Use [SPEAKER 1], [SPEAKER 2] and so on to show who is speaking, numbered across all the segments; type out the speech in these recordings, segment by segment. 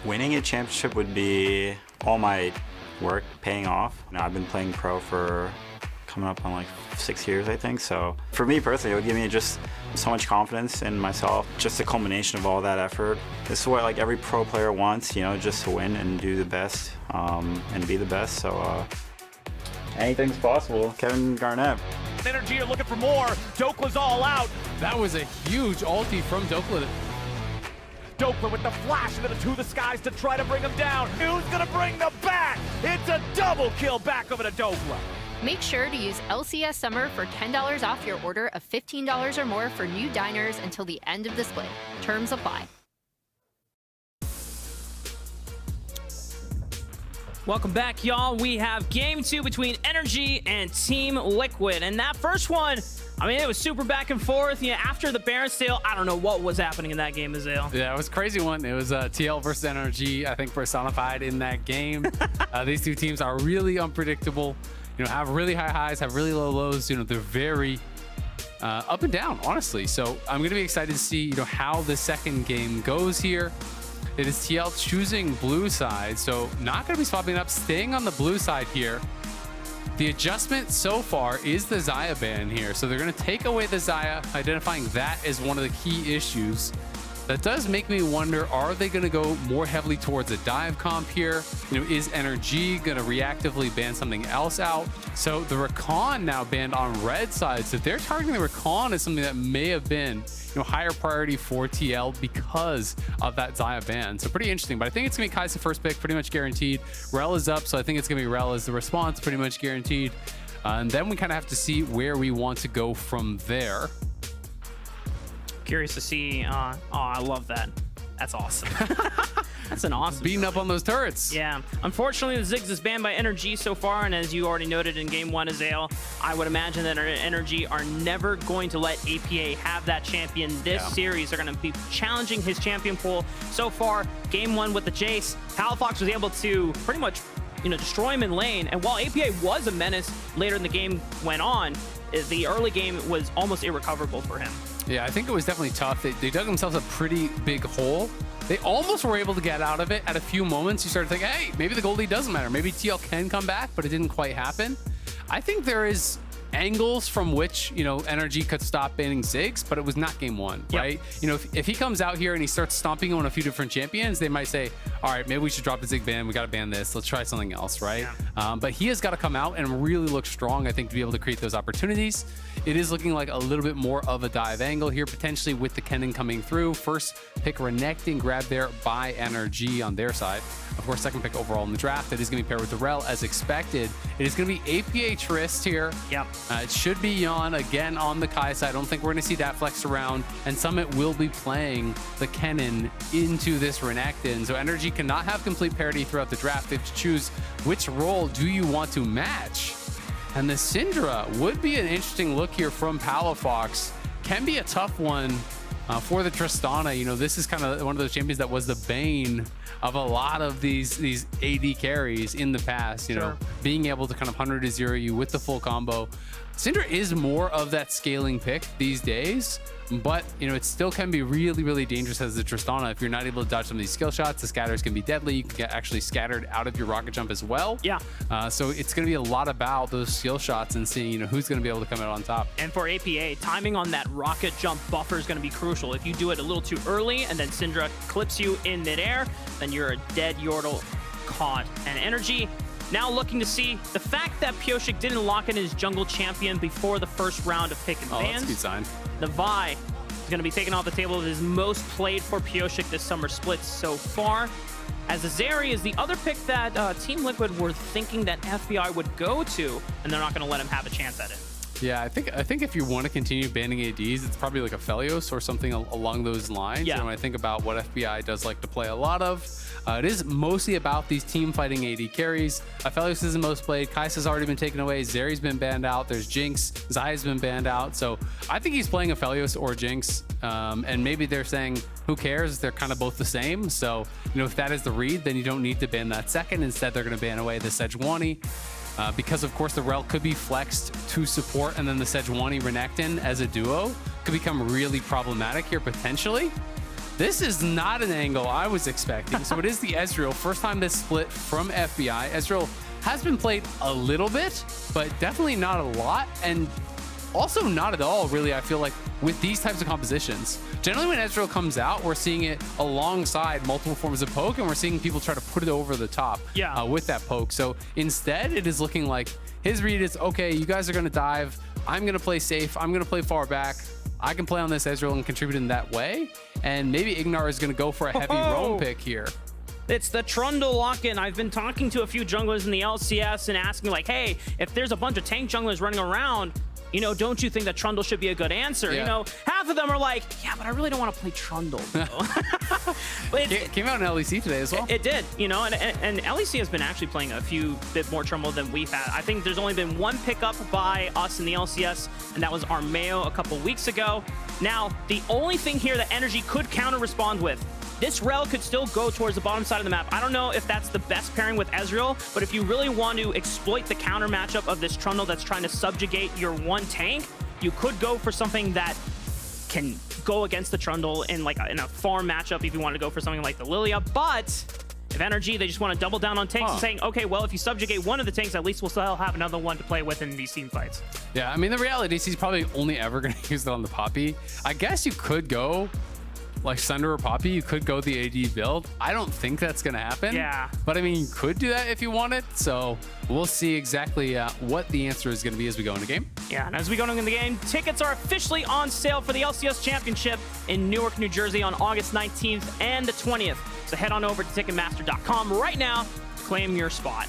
[SPEAKER 1] Winning a championship would be all my work paying off. You know, I've been playing pro for coming up on like 6 years, I think. So for me personally, it would give me just so much confidence in myself. Just a culmination of all that effort. This is what like every pro player wants, you know, just to win and do the best and be the best. So anything's possible. Kevin Garnett.
[SPEAKER 2] NRG are looking for more. Dhokla's all out.
[SPEAKER 3] That was a huge ulti from Dhokla.
[SPEAKER 2] Dhokla with the flash to the skies to try to bring him down. Who's gonna bring them back? It's a double kill back over to Dhokla.
[SPEAKER 4] Make sure to use LCS Summer for $10 off your order of $15 or more for new diners until the end of the split. Terms apply.
[SPEAKER 5] Welcome back, y'all. We have game 2 between NRG and Team Liquid. And that first one, I mean, it was super back and forth. Yeah, after the Baron sale, I don't know what was happening in that game, Azael.
[SPEAKER 3] Yeah, it was a crazy one. It was TL versus NRG, I think, personified in that game. These two teams are really unpredictable. You know, have really high highs, have really low lows. You know, they're very up and down, honestly. So I'm going to be excited to see, you know, how the second game goes here. It is TL choosing blue side, so not going to be swapping up, staying on the blue side here. The adjustment so far is the Xayah ban here, so they're going to take away the Xayah, identifying that as one of the key issues. That does make me wonder, are they going to go more heavily towards a dive comp here? You know, is NRG going to reactively ban something else out? So the Rakan now banned on red side, so they're targeting the Rakan as something that may have been, you know, higher priority for TL because of that Xayah ban. So pretty interesting, but I think it's gonna be Kai'Sa first pick, pretty much guaranteed. Rell is up, so I think it's gonna be Rell as the response, pretty much guaranteed. And then we kind of have to see where we want to go from there.
[SPEAKER 5] Curious to see. Oh, I love that. That's awesome. That's an awesome
[SPEAKER 3] beating up on those turrets.
[SPEAKER 5] Yeah. Unfortunately, the Ziggs is banned by NRG so far, and as you already noted in game 1, Azael, I would imagine that NRG are never going to let APA have that champion this series. They're going to be challenging his champion pool. So far, game 1 with the Jace, Palafox was able to pretty much, you know, destroy him in lane. And while APA was a menace later in the game went on, the early game was almost irrecoverable for him.
[SPEAKER 3] Yeah, I think it was definitely tough. They dug themselves a pretty big hole. They almost were able to get out of it at a few moments. You started thinking, hey, maybe the goldie doesn't matter. Maybe TL can come back, but it didn't quite happen. I think there is angles from which, you know, NRG could stop banning Ziggs, but it was not game 1, right? You know, if he comes out here and he starts stomping on a few different champions, they might say, all right, maybe we should drop the Zigg ban. We got to ban this. Let's try something else, right? But he has got to come out and really look strong, I think, to be able to create those opportunities. It is looking like a little bit more of a dive angle here, potentially with the Kennen coming through. First pick Renekton grabbed there by NRG on their side. Of course, second pick overall in the draft. That is going to be paired with the Rell as expected. It is going to be APA Trist here. It should be Yeon again on the Kai'Sa. I don't think we're going to see that flex around. And Summit will be playing the Kennen into this Renekton. So NRG cannot have complete parity throughout the draft. They have to choose which role do you want to match. And the Syndra would be an interesting look here from Palafox. Can be a tough one for the Tristana. You know, this is kind of one of those champions that was the bane of a lot of these AD carries in the past, you know, being able to kind of 100 to 0 you with the full combo. Syndra is more of that scaling pick these days, but, you know, it still can be really, really dangerous as the Tristana. If you're not able to dodge some of these skill shots, the scatters can be deadly. You can get actually scattered out of your rocket jump as well. So it's going to be a lot about those skill shots and seeing, you know, who's going to be able to come out on top.
[SPEAKER 5] And for APA, timing on that rocket jump buffer is going to be crucial. If you do it a little too early and then Syndra clips you in midair, then you're a dead Yordle caught. And NRG now looking to see the fact that Pyosik didn't lock in his jungle champion before the first round of pick and bans.
[SPEAKER 3] That's a good sign.
[SPEAKER 5] The Vi is going to be taken off the table of his most played for Pyosik this summer splits so far. As Azeri is the other pick that Team Liquid were thinking that FBI would go to, and they're not going to let him have a chance at it.
[SPEAKER 3] Yeah, I think if you want to continue banning ADs, it's probably like a Felios or something along those lines. You know, when I think about what FBI does like to play a lot of, It is mostly about these team fighting AD carries. Aphelios is the most played. Kai'Sa's already been taken away. Zeri's been banned out. There's Jinx. Zaya's been banned out. So I think he's playing Aphelios or Jinx. And maybe they're saying, who cares? They're kind of both the same. So, if that is the read, then you don't need to ban that second. Instead, they're going to ban away the Sejuani. Because of course the Rell could be flexed to support, and then the Sejuani Renekton as a duo could become really problematic here potentially. This is not an angle I was expecting. So it is the Ezreal, first time this split from FBI. Ezreal has been played a little bit, but definitely not a lot, and also not at all really, I feel like, with these types of compositions. Generally when Ezreal comes out, we're seeing it alongside multiple forms of poke, and we're seeing people try to put it over the top with that poke. So instead, it is looking like his read is, okay, you guys are going to dive. I'm going to play safe. I'm going to play far back. I can play on this Ezreal and contribute in that way. And maybe IgNar is going to go for a heavy roam pick here.
[SPEAKER 5] It's the Trundle lock-in. I've been talking to a few junglers in the LCS and asking like, hey, if there's a bunch of tank junglers running around, don't you think that Trundle should be a good answer?
[SPEAKER 3] Yeah.
[SPEAKER 5] Half of them are like, yeah, but I really don't want to play Trundle. But
[SPEAKER 3] it came out in LEC today as well.
[SPEAKER 5] It did, and LEC has been actually playing a few bit more Trundle than we've had. I think there's only been one pickup by us in the LCS, and that was Armeo a couple weeks ago. Now, the only thing here that NRG could counter-respond with, this Rell could still go towards the bottom side of the map. I don't know if that's the best pairing with Ezreal, but if you really want to exploit the counter matchup of this Trundle that's trying to subjugate your one tank, you could go for something that can go against the Trundle in a farm matchup if you want to go for something like the Lilia. But if NRG, they just want to double down on tanks and saying, okay, well, if you subjugate one of the tanks, at least we'll still have another one to play with in these team fights.
[SPEAKER 3] Yeah, I mean, the reality is he's probably only ever going to use it on the Poppy. I guess you could go like Syndra or Poppy, you could go the AD build. I don't think that's going to happen.
[SPEAKER 5] Yeah.
[SPEAKER 3] But I mean, you could do that if you wanted. So we'll see exactly what the answer is going to be as we go into game.
[SPEAKER 5] Yeah, and as we go into the game, tickets are officially on sale for the LCS Championship in Newark, New Jersey on August 19th and the 20th. So head on over to Ticketmaster.com right now to claim your spot.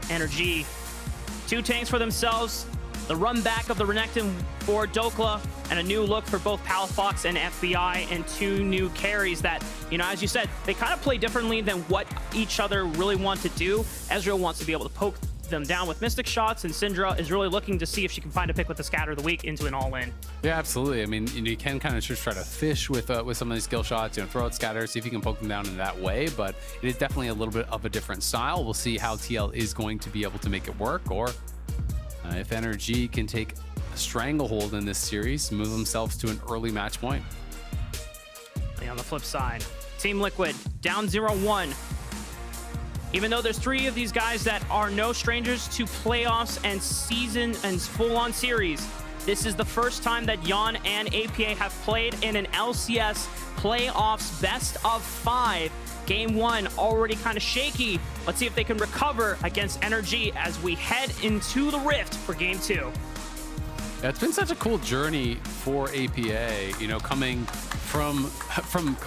[SPEAKER 5] NRG, 2 tanks for themselves, the run back of the Renekton for Dhokla, and a new look for both Palafox and FBI, and 2 new carries that, as you said, they kind of play differently than what each other really want to do. Ezreal wants to be able to poke them down with Mystic shots, and Syndra is really looking to see if she can find a pick with the Scatter of the Week into an all-in.
[SPEAKER 3] Yeah, absolutely. I mean, you can kind of just try to fish with some of these skill shots, throw out Scatter, see if you can poke them down in that way, but it is definitely a little bit of a different style. We'll see how TL is going to be able to make it work, or if NRG can take a stranglehold in this series, move themselves to an early match point.
[SPEAKER 5] And on the flip side, Team Liquid down 0-1. Even though there's 3 of these guys that are no strangers to playoffs and season and full-on series, this is the first time that Yeon and APA have played in an LCS playoffs best of 5. Game 1 already kind of shaky. Let's see if they can recover against NRG as we head into the Rift for Game 2.
[SPEAKER 3] Yeah, it's been such a cool journey for APA, coming from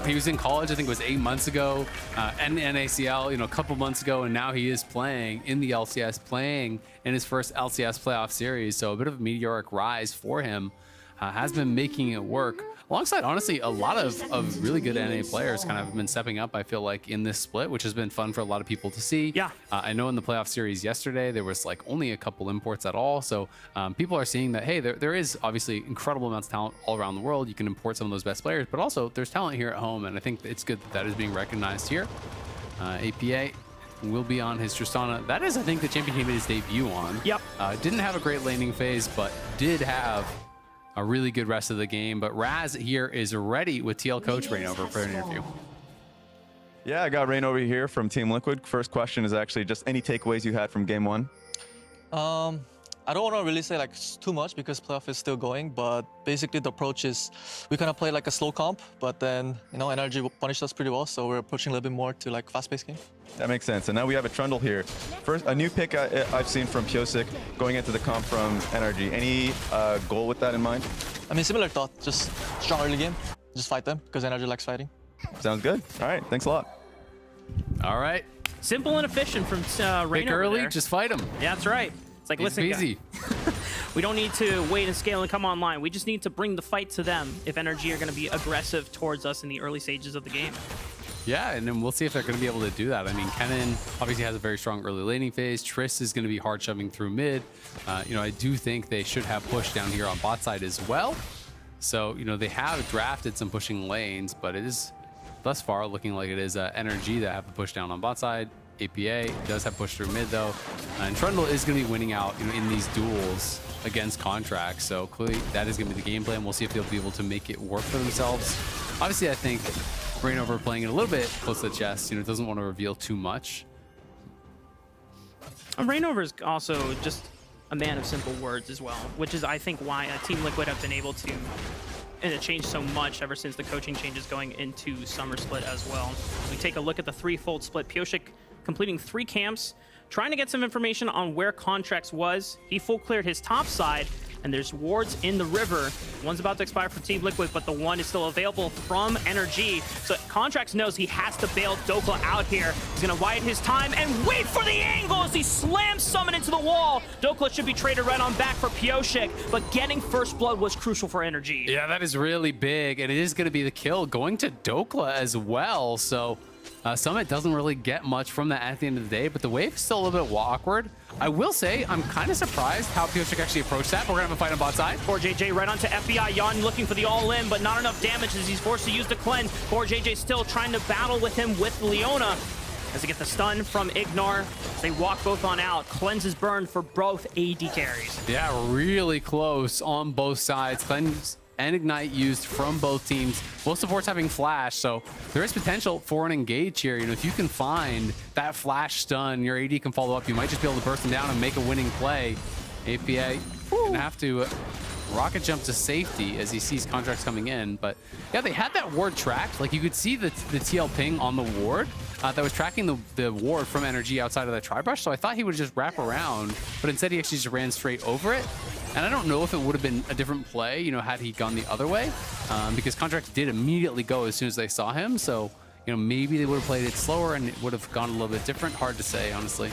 [SPEAKER 3] he was in college, I think it was 8 months ago, and NACL, a couple months ago, and now he is playing in the LCS, playing in his first LCS playoff series. So a bit of a meteoric rise for him, has been making it work. Alongside, honestly, a lot of really good NA players kind of have been stepping up, I feel like, in this split, which has been fun for a lot of people to see.
[SPEAKER 5] Yeah.
[SPEAKER 3] I know in the playoff series yesterday, there was only a couple imports at all. So people are seeing that, hey, there is obviously incredible amounts of talent all around the world. You can import some of those best players, but also there's talent here at home. And I think it's good that is being recognized here. APA will be on his Tristana. That is, I think, the champion he made his debut on.
[SPEAKER 5] Yep.
[SPEAKER 3] Didn't have a great laning phase, but did have a really good rest of the game. But Raz here is ready with TL coach Rainover for an interview.
[SPEAKER 6] Yeah, I got Rainover here from Team Liquid. First question is actually just any takeaways you had from game 1.
[SPEAKER 7] I don't want to really say too much because playoff is still going, but basically the approach is we kind of play like a slow comp, but then NRG punished us pretty well, so we're approaching a little bit more to fast-paced game.
[SPEAKER 6] That makes sense. And now we have a Trundle here. First, a new pick I've seen from Pyosik going into the comp from NRG. Any goal with that in mind?
[SPEAKER 7] I mean, similar thought, just strong early game, just fight them because NRG likes fighting.
[SPEAKER 6] Sounds good. All right, thanks a lot.
[SPEAKER 3] All right.
[SPEAKER 5] Simple and efficient from Rainover.
[SPEAKER 3] Pick early,
[SPEAKER 5] there.
[SPEAKER 3] just fight him.
[SPEAKER 5] Yeah, that's right. It's like, listen,
[SPEAKER 3] easy.
[SPEAKER 5] We don't need to wait and scale and come online. We just need to bring the fight to them if NRG are going to be aggressive towards us in the early stages of the game.
[SPEAKER 3] Yeah, and then we'll see if they're going to be able to do that. I mean, Kennen obviously has a very strong early laning phase. Trist is going to be hard shoving through mid. You know, I do think they should have push down here on bot side as well. So, you know, they have drafted some pushing lanes, but it is thus far looking like it is NRG that have to push down on bot side. APA does have push through mid though. And Trundle is going to be winning out, you know, in these duels against Contractz. So clearly that is going to be the game plan. We'll see if they'll be able to make it work for themselves. Obviously, I think Rainover playing it a little bit close to the chest, you know, doesn't want to reveal too much.
[SPEAKER 5] Rainover is also just a man of simple words as well, which is, I think, why Team Liquid have been able to change so much ever since the coaching changes going into Summer Split as well. We take a look at the threefold split. Pyosik completing 3 camps, trying to get some information on where Contractz was. He full cleared his top side, and there's wards in the river. One's about to expire for Team Liquid, but the one is still available from NRG. So Contractz knows he has to bail Dhokla out here. He's gonna widen his time and wait for the angle as he slams Summon into the wall. Dhokla should be traded right on back for Pyosik, but getting first blood was crucial for NRG.
[SPEAKER 3] Yeah, that is really big, and it is gonna be the kill going to Dhokla as well. So Summit doesn't really get much from that at the end of the day, but the wave is still a little bit awkward. I will say, I'm kind of surprised how Pyosik actually approached that. We're gonna have a fight on bot side.
[SPEAKER 5] CoreJJ right onto FBI. Yeon looking for the all-in, but not enough damage as he's forced to use the cleanse. CoreJJ still trying to battle with him with Leona as they get the stun from IgNar. They walk both on out. Cleanse is burned for both AD carries.
[SPEAKER 3] Yeah, really close on both sides. Cleanse and Ignite used from both teams. Both supports having flash, so there is potential for an engage here. You know, if you can find that flash stun, your AD can follow up. You might just be able to burst them down and make a winning play. APA gonna have to rocket jump to safety as he sees Contractz coming in. But yeah, they had that ward tracked. Like you could see the TL ping on the ward that was tracking the ward from NRG outside of that tri-brush. So I thought he would just wrap around, but instead he actually just ran straight over it. And I don't know if it would have been a different play, you know, had he gone the other way, because Contractz did immediately go as soon as they saw him. So, you know, maybe they would have played it slower and it would have gone a little bit different. Hard to say, honestly.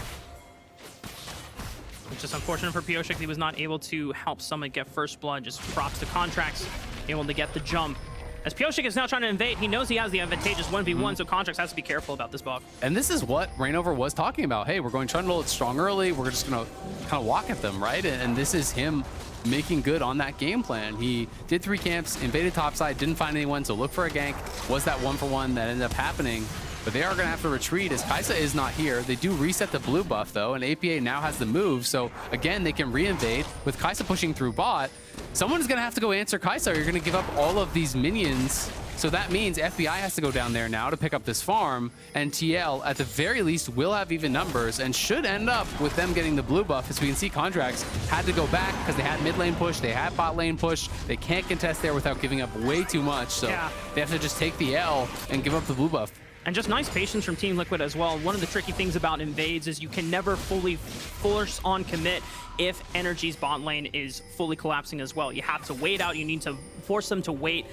[SPEAKER 5] It's just unfortunate for Pyosik he was not able to help Summit get first blood. Just props to Contractz, able to get the jump. As Pyosik is now trying to invade, he knows he has the advantageous 1v1, so Contractz has to be careful about this buck.
[SPEAKER 3] And this is what Rainover was talking about. Hey, we're going Trundle, it's strong early, we're just gonna kind of walk at them, right? And this is him making good on that game plan. He did 3 camps, invaded topside, didn't find anyone, so look for a gank. Was that 1-for-1 that ended up happening? But they are going to have to retreat as Kai'Sa is not here. They do reset the blue buff though, and APA now has the move. So again, they can re-invade with Kai'Sa pushing through bot. Someone's going to have to go answer Kai'Sa, or you're going to give up all of these minions. So that means FBI has to go down there now to pick up this farm, and TL at the very least will have even numbers and should end up with them getting the blue buff. As we can see, Contractz had to go back because they had mid lane push, they had bot lane push. They can't contest there without giving up way too much. So they have to just take the L and give up the blue buff.
[SPEAKER 5] And just nice patience from Team Liquid as well. One of the tricky things about invades is you can never fully force on commit if NRG's bot lane is fully collapsing as well. You have to wait out. You need to force them to wait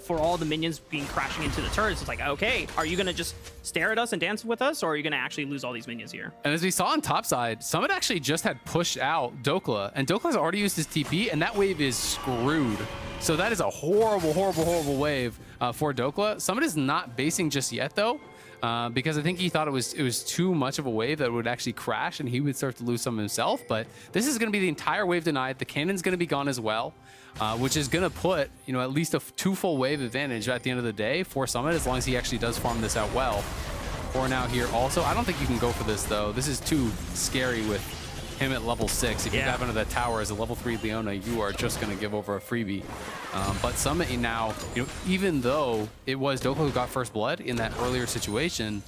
[SPEAKER 5] for all the minions being crashing into the turrets. It's like, okay, are you going to just stare at us and dance with us, or are you going to actually lose all these minions here?
[SPEAKER 3] And as we saw on top side, Summit actually just had pushed out Dhokla, and Dokla's already used his TP, and that wave is screwed. So that is a horrible, horrible, horrible wave for Dhokla. Summit is not basing just yet, though, because I think he thought it was too much of a wave that would actually crash, and he would start to lose some himself. But this is going to be the entire wave denied. The cannon's going to be gone as well, which is going to put, you know, at least a 2 full wave advantage at the end of the day for Summit, as long as he actually does farm this out well. For now here also, I don't think you can go for this, though. This is too scary with him at level 6. If you dive into that tower as a level 3 Leona, you are just going to give over a freebie. But Summit now, you know, even though it was Dhokla who got first blood in that earlier situation,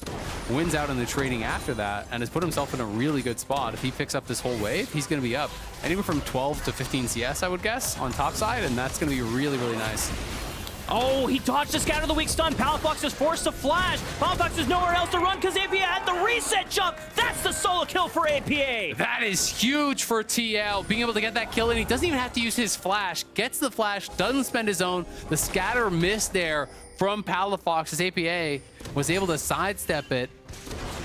[SPEAKER 3] wins out in the trading after that and has put himself in a really good spot. If he picks up this whole wave, he's going to be up anywhere from 12 to 15 CS, I would guess, on top side, and that's going to be really, really nice.
[SPEAKER 5] Oh, he dodged the scatter the weak stun. Palafox is forced to flash. Palafox has nowhere else to run because APA had the reset jump. That's the solo kill for APA.
[SPEAKER 3] That is huge for TL, being able to get that kill, and he doesn't even have to use his flash. Gets the flash, doesn't spend his own. The scatter missed there from Palafox as APA was able to sidestep it.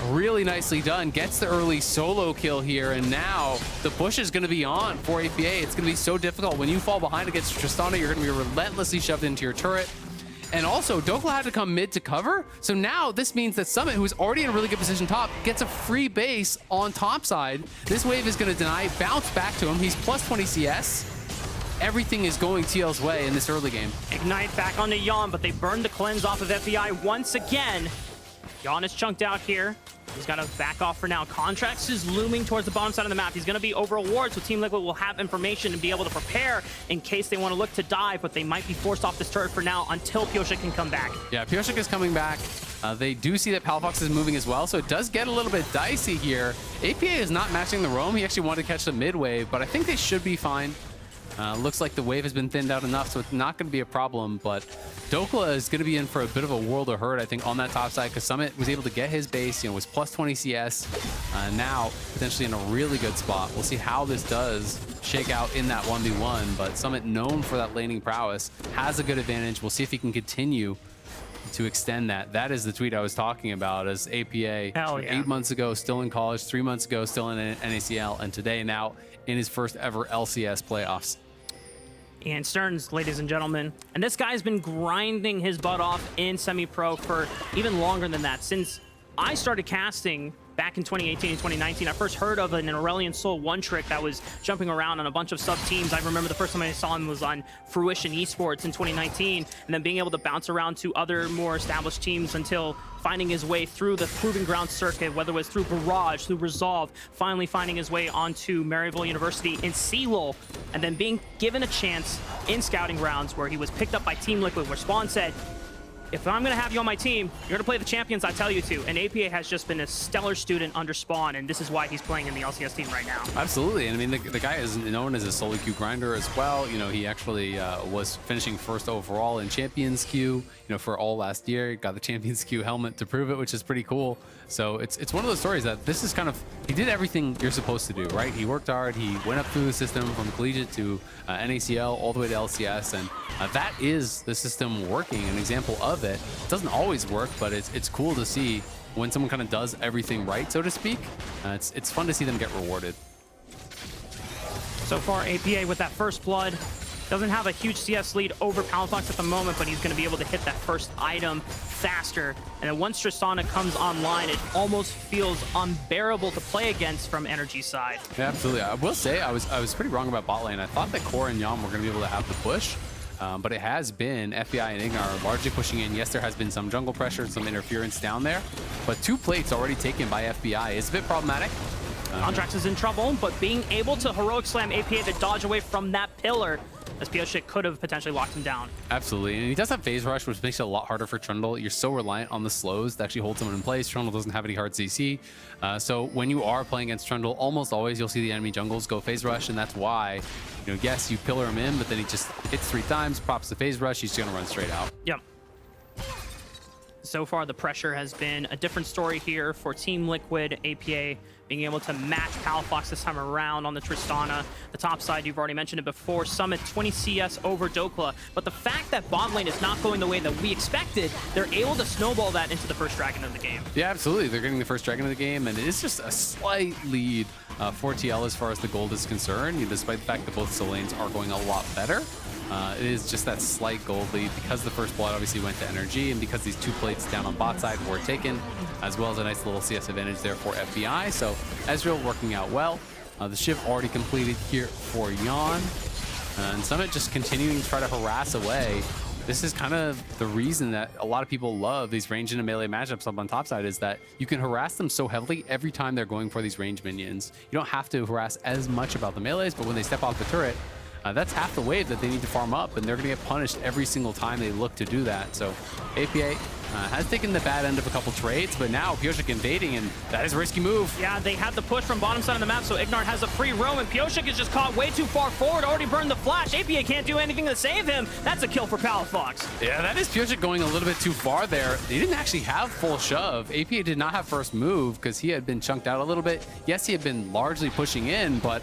[SPEAKER 3] Really nicely done. Gets the early solo kill here, and now the push is going to be on for APA. It's going to be so difficult. When you fall behind against Tristana, you're going to be relentlessly shoved into your turret. And also, Dhokla had to come mid to cover. So now this means that Summit, who is already in a really good position top, gets a free base on top side. This wave is going to deny, bounce back to him. He's plus 20 CS. Everything is going TL's way in this early game.
[SPEAKER 5] Ignite back onto Yeon, but they burned the cleanse off of FBI once again. Yeon is chunked out here. He's got to back off for now. Contractz is looming towards the bottom side of the map. He's going to be over a ward, so Team Liquid will have information and be able to prepare in case they want to look to dive, but they might be forced off this turret for now until Pyosik can come back.
[SPEAKER 3] Yeah, Pyosik is coming back. They do see that Palafox is moving as well, so it does get a little bit dicey here. APA is not matching the roam. He actually wanted to catch the mid wave, but I think they should be fine. Looks like the wave has been thinned out enough, so it's not going to be a problem, but Dhokla is going to be in for a bit of a world of hurt, I think, on that top side, because Summit was able to get his base, was plus 20 CS, now potentially in a really good spot. We'll see how this does shake out in that 1v1, but Summit, known for that laning prowess, has a good advantage. We'll see if he can continue to extend that. That is the tweet I was talking about, as APA 8 months ago still in college, 3 months ago still in NACL, and today now in his first ever LCS playoffs.
[SPEAKER 5] And Stearns, ladies and gentlemen. And this guy's been grinding his butt off in semi-pro for even longer than that. Since I started casting back in 2018 and 2019, I first heard of an Aurelion Soul one trick that was jumping around on a bunch of sub-teams. I remember the first time I saw him was on Fruition Esports in 2019, and then being able to bounce around to other more established teams until finding his way through the Proving Ground circuit, whether it was through Barrage, through Resolve, finally finding his way onto Maryville University in CLOL, and then being given a chance in scouting rounds where he was picked up by Team Liquid, where Spawn said, if I'm going to have you on my team, you're going to play the champions I tell you to. And APA has just been a stellar student under Spawn, and this is why he's playing in the LCS team right now.
[SPEAKER 3] Absolutely. And I mean, the guy is known as a solo queue grinder as well. He actually was finishing first overall in Champions Queue, for all last year. He got the Champions Queue helmet to prove it, which is pretty cool. So it's one of those stories that this is kind of, he did everything you're supposed to do, right? He worked hard. He went up through the system from collegiate to NACL all the way to LCS, and that is the system working. An example of it. It doesn't always work, but it's cool to see when someone kind of does everything right, so to speak. It's fun to see them get rewarded.
[SPEAKER 5] So far, APA with that first blood doesn't have a huge CS lead over Palafox at the moment, but he's going to be able to hit that first item faster. And then once Tristana comes online, it almost feels unbearable to play against from NRG's side.
[SPEAKER 3] Yeah, absolutely. I will say I was pretty wrong about bot lane. I thought that Core and Yeon were going to be able to have the push. But it has been FBI and IgNar largely pushing in. Yes, there has been some jungle pressure, some interference down there, but 2 plates already taken by FBI is a bit problematic.
[SPEAKER 5] Contractz is in trouble, but being able to heroic slam APA to dodge away from that pillar, as Pyosik could have potentially locked him down.
[SPEAKER 3] Absolutely, and he does have phase rush, which makes it a lot harder for Trundle. You're so reliant on the slows to actually hold someone in place. Trundle doesn't have any hard CC. So when you are playing against Trundle, almost always you'll see the enemy jungles go phase rush, and that's why, yes, you pillar him in, but then he just hits 3 times, pops the phase rush, he's gonna run straight out.
[SPEAKER 5] Yep. So far, the pressure has been a different story here for Team Liquid. APA being able to match Palafox this time around on the Tristana. The top side, you've already mentioned it before, Summit 20 CS over Dhokla. But the fact that bot lane is not going the way that we expected, they're able to snowball that into the first dragon of the game.
[SPEAKER 3] Yeah, absolutely. They're getting the first dragon of the game, and it is just a slight lead for TL as far as the gold is concerned, despite the fact that both lanes are going a lot better. It is just that slight gold lead because the first blood obviously went to NRG, and because these 2 plates down on bot side were taken, as well as a nice little CS advantage there for FBI. So Ezreal working out well. The Shiv already completed here for Yeon. And Summit just continuing to try to harass away. This is kind of the reason that a lot of people love these range and melee matchups up on top side, is that you can harass them so heavily every time they're going for these range minions. You don't have to harass as much about the melees, but when they step off the turret, that's half the wave that they need to farm up, and they're going to get punished every single time they look to do that. So APA has taken the bad end of a couple trades, but now Pyosik invading, and that is a risky move.
[SPEAKER 5] Yeah, they had the push from bottom side of the map, so IgNar has a free roam, and Pyosik is just caught way too far forward, already burned the flash. APA can't do anything to save him. That's a kill for Palafox.
[SPEAKER 3] Yeah, that is Pyosik going a little bit too far there. He didn't actually have full shove. APA did not have first move because he had been chunked out a little bit. Yes, he had been largely pushing in, but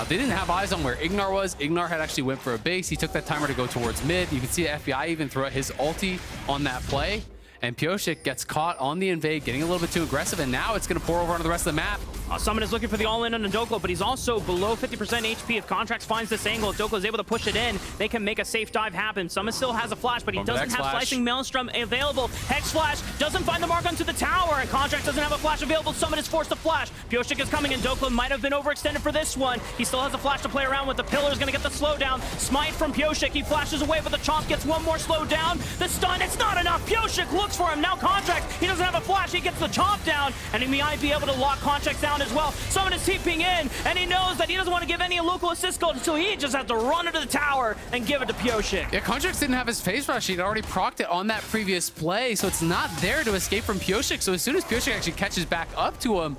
[SPEAKER 3] they didn't have eyes on where IgNar was. IgNar had actually went for a base. He took that timer to go towards mid. You can see FBI even throw his ulti on that play. And Pyosik gets caught on the invade, getting a little bit too aggressive, and now it's going to pour over onto the rest of the map.
[SPEAKER 5] Summon is looking for the all-in on Dhokla, but he's also below 50% HP. If Contractz finds this angle, if Dhokla is able to push it in, they can make a safe dive happen. Summon still has a flash, but he doesn't have Slicing Maelstrom available. Hex Flash doesn't find the mark onto the tower, and Contractz doesn't have a flash available. Summon is forced to flash. Pyosik is coming in. Dhokla might have been overextended for this one. He still has a flash to play around with. The pillar is going to get the slowdown. Smite from Pyosik. He flashes away, but the Chomp gets one more slowdown. The stun, it's not enough. Pyosik looks for him. Now Contractz, he doesn't have a flash. He gets the Chomp down, and he might be able to lock Contractz down as well. Summon is TPing in, and he knows that he doesn't want to give any local assist gold, so he just has to run into the tower and give it to Pyosik.
[SPEAKER 3] Yeah, Contractz didn't have his phase rush. He'd already procced it on that previous play, so it's not there to escape from Pyosik. So as soon as Pyosik actually catches back up to him,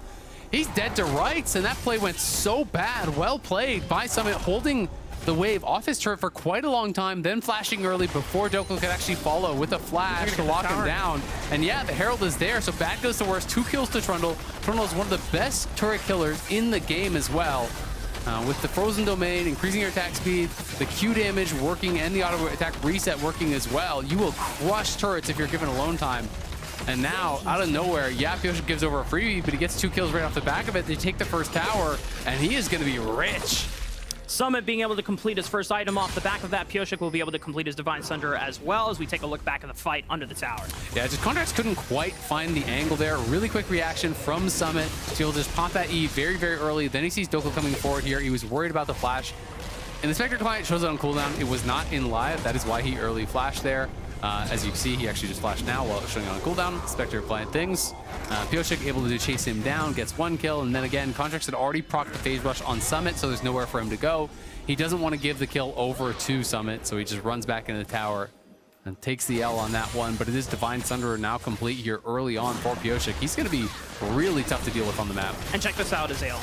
[SPEAKER 3] he's dead to rights, and that play went so bad. Well played by Summit, holding the wave off his turret for quite a long time, then flashing early before Dhokla could actually follow with a flash to lock him down. And yeah, the Herald is there, so bad goes to worse. 2 kills to Trundle. Trundle is one of the best turret killers in the game as well. With the frozen domain, increasing your attack speed, the Q damage working, and the auto attack reset working as well, you will crush turrets if you're given alone time. And now, out of nowhere, yeah, Pyosik gives over a freebie, but he gets 2 kills right off the back of it. They take the first tower, and he is going to be rich.
[SPEAKER 5] Summit being able to complete his first item off the back of that. Pyosik will be able to complete his Divine Sunder as well as we take a look back at the fight under the tower.
[SPEAKER 3] Yeah, just Contractz couldn't quite find the angle there. Really quick reaction from Summit. So he'll just pop that E very, very early. Then he sees Dhokla coming forward here. He was worried about the flash. And the Spectre Client shows it on cooldown. It was not in live. That is why he early flashed there. As you can see, he actually just flashed now while showing it on cooldown. Spectre Client things. Pyosik able to chase him down, gets 1 kill, and then again, Contractz had already procced the phase rush on Summit, so there's nowhere for him to go. He doesn't want to give the kill over to Summit, so he just runs back into the tower and takes the L on that one. But it is Divine Sunder now complete here early on for Pyosik. He's going to be really tough to deal with on the map.
[SPEAKER 5] And check this out, Azael.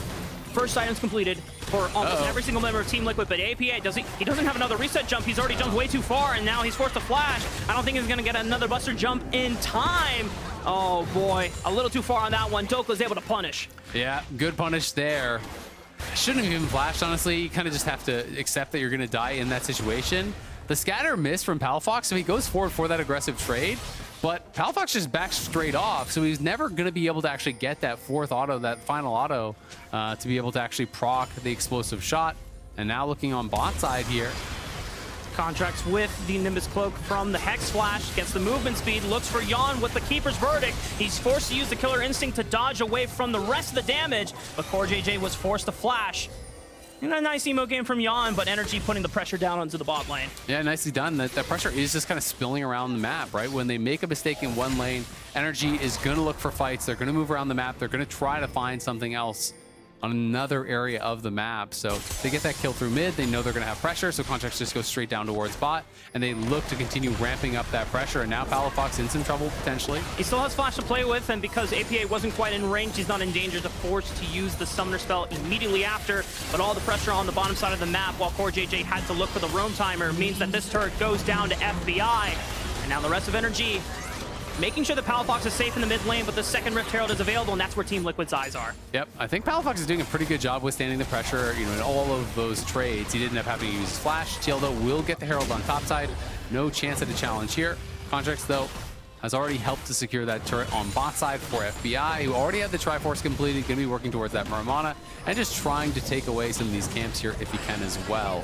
[SPEAKER 5] First items completed for almost every single member of Team Liquid, but APA, he doesn't have another reset jump. He's already jumped way too far, and now he's forced to flash. I don't think he's going to get another Buster jump in time. Oh boy, a little too far on that one. Dokla's able to punish.
[SPEAKER 3] Yeah, good punish there. Shouldn't have even flashed, honestly. You kind of just have to accept that you're going to die in that situation. The scatter missed from Palafox, so he goes forward for that aggressive trade. But Palafox just backs straight off, so he's never going to be able to actually get that 4th auto, that final auto, to be able to actually proc the explosive shot. And now looking on bot side here.
[SPEAKER 5] Contractz with the Nimbus Cloak from the Hex Flash, gets the movement speed, looks for Yeon with the Keeper's Verdict. He's forced to use the Killer Instinct to dodge away from the rest of the damage, but CoreJJ was forced to flash. And a nice emo game from Yeon, but NRG putting the pressure down onto the bot lane.
[SPEAKER 3] Yeah, nicely done. That pressure is just kind of spilling around the map, right? When they make a mistake in one lane, NRG is going to look for fights. They're going to move around the map. They're going to try to find something else on another area of the map. So if they get that kill through mid, they know they're going to have pressure, so Contractz just goes straight down towards bot, and they look to continue ramping up that pressure, and now Palafox in some trouble, potentially.
[SPEAKER 5] He still has flash to play with, and because APA wasn't quite in range, he's not in danger to force to use the Summoner spell immediately after, but all the pressure on the bottom side of the map while CoreJJ had to look for the roam timer means that this turret goes down to FBI, and now the rest of NRG making sure that Palafox is safe in the mid lane, but the second Rift Herald is available, and that's where Team Liquid's eyes are.
[SPEAKER 3] Yep, I think Palafox is doing a pretty good job withstanding the pressure, you know, in all of those trades. He didn't end up having to use his flash. Tieldo will get the Herald on top side. No chance at a challenge here. Contractz, though, has already helped to secure that turret on bot side for FBI, who already had the Triforce completed, going to be working towards that Muramana, and just trying to take away some of these camps here if he can as well.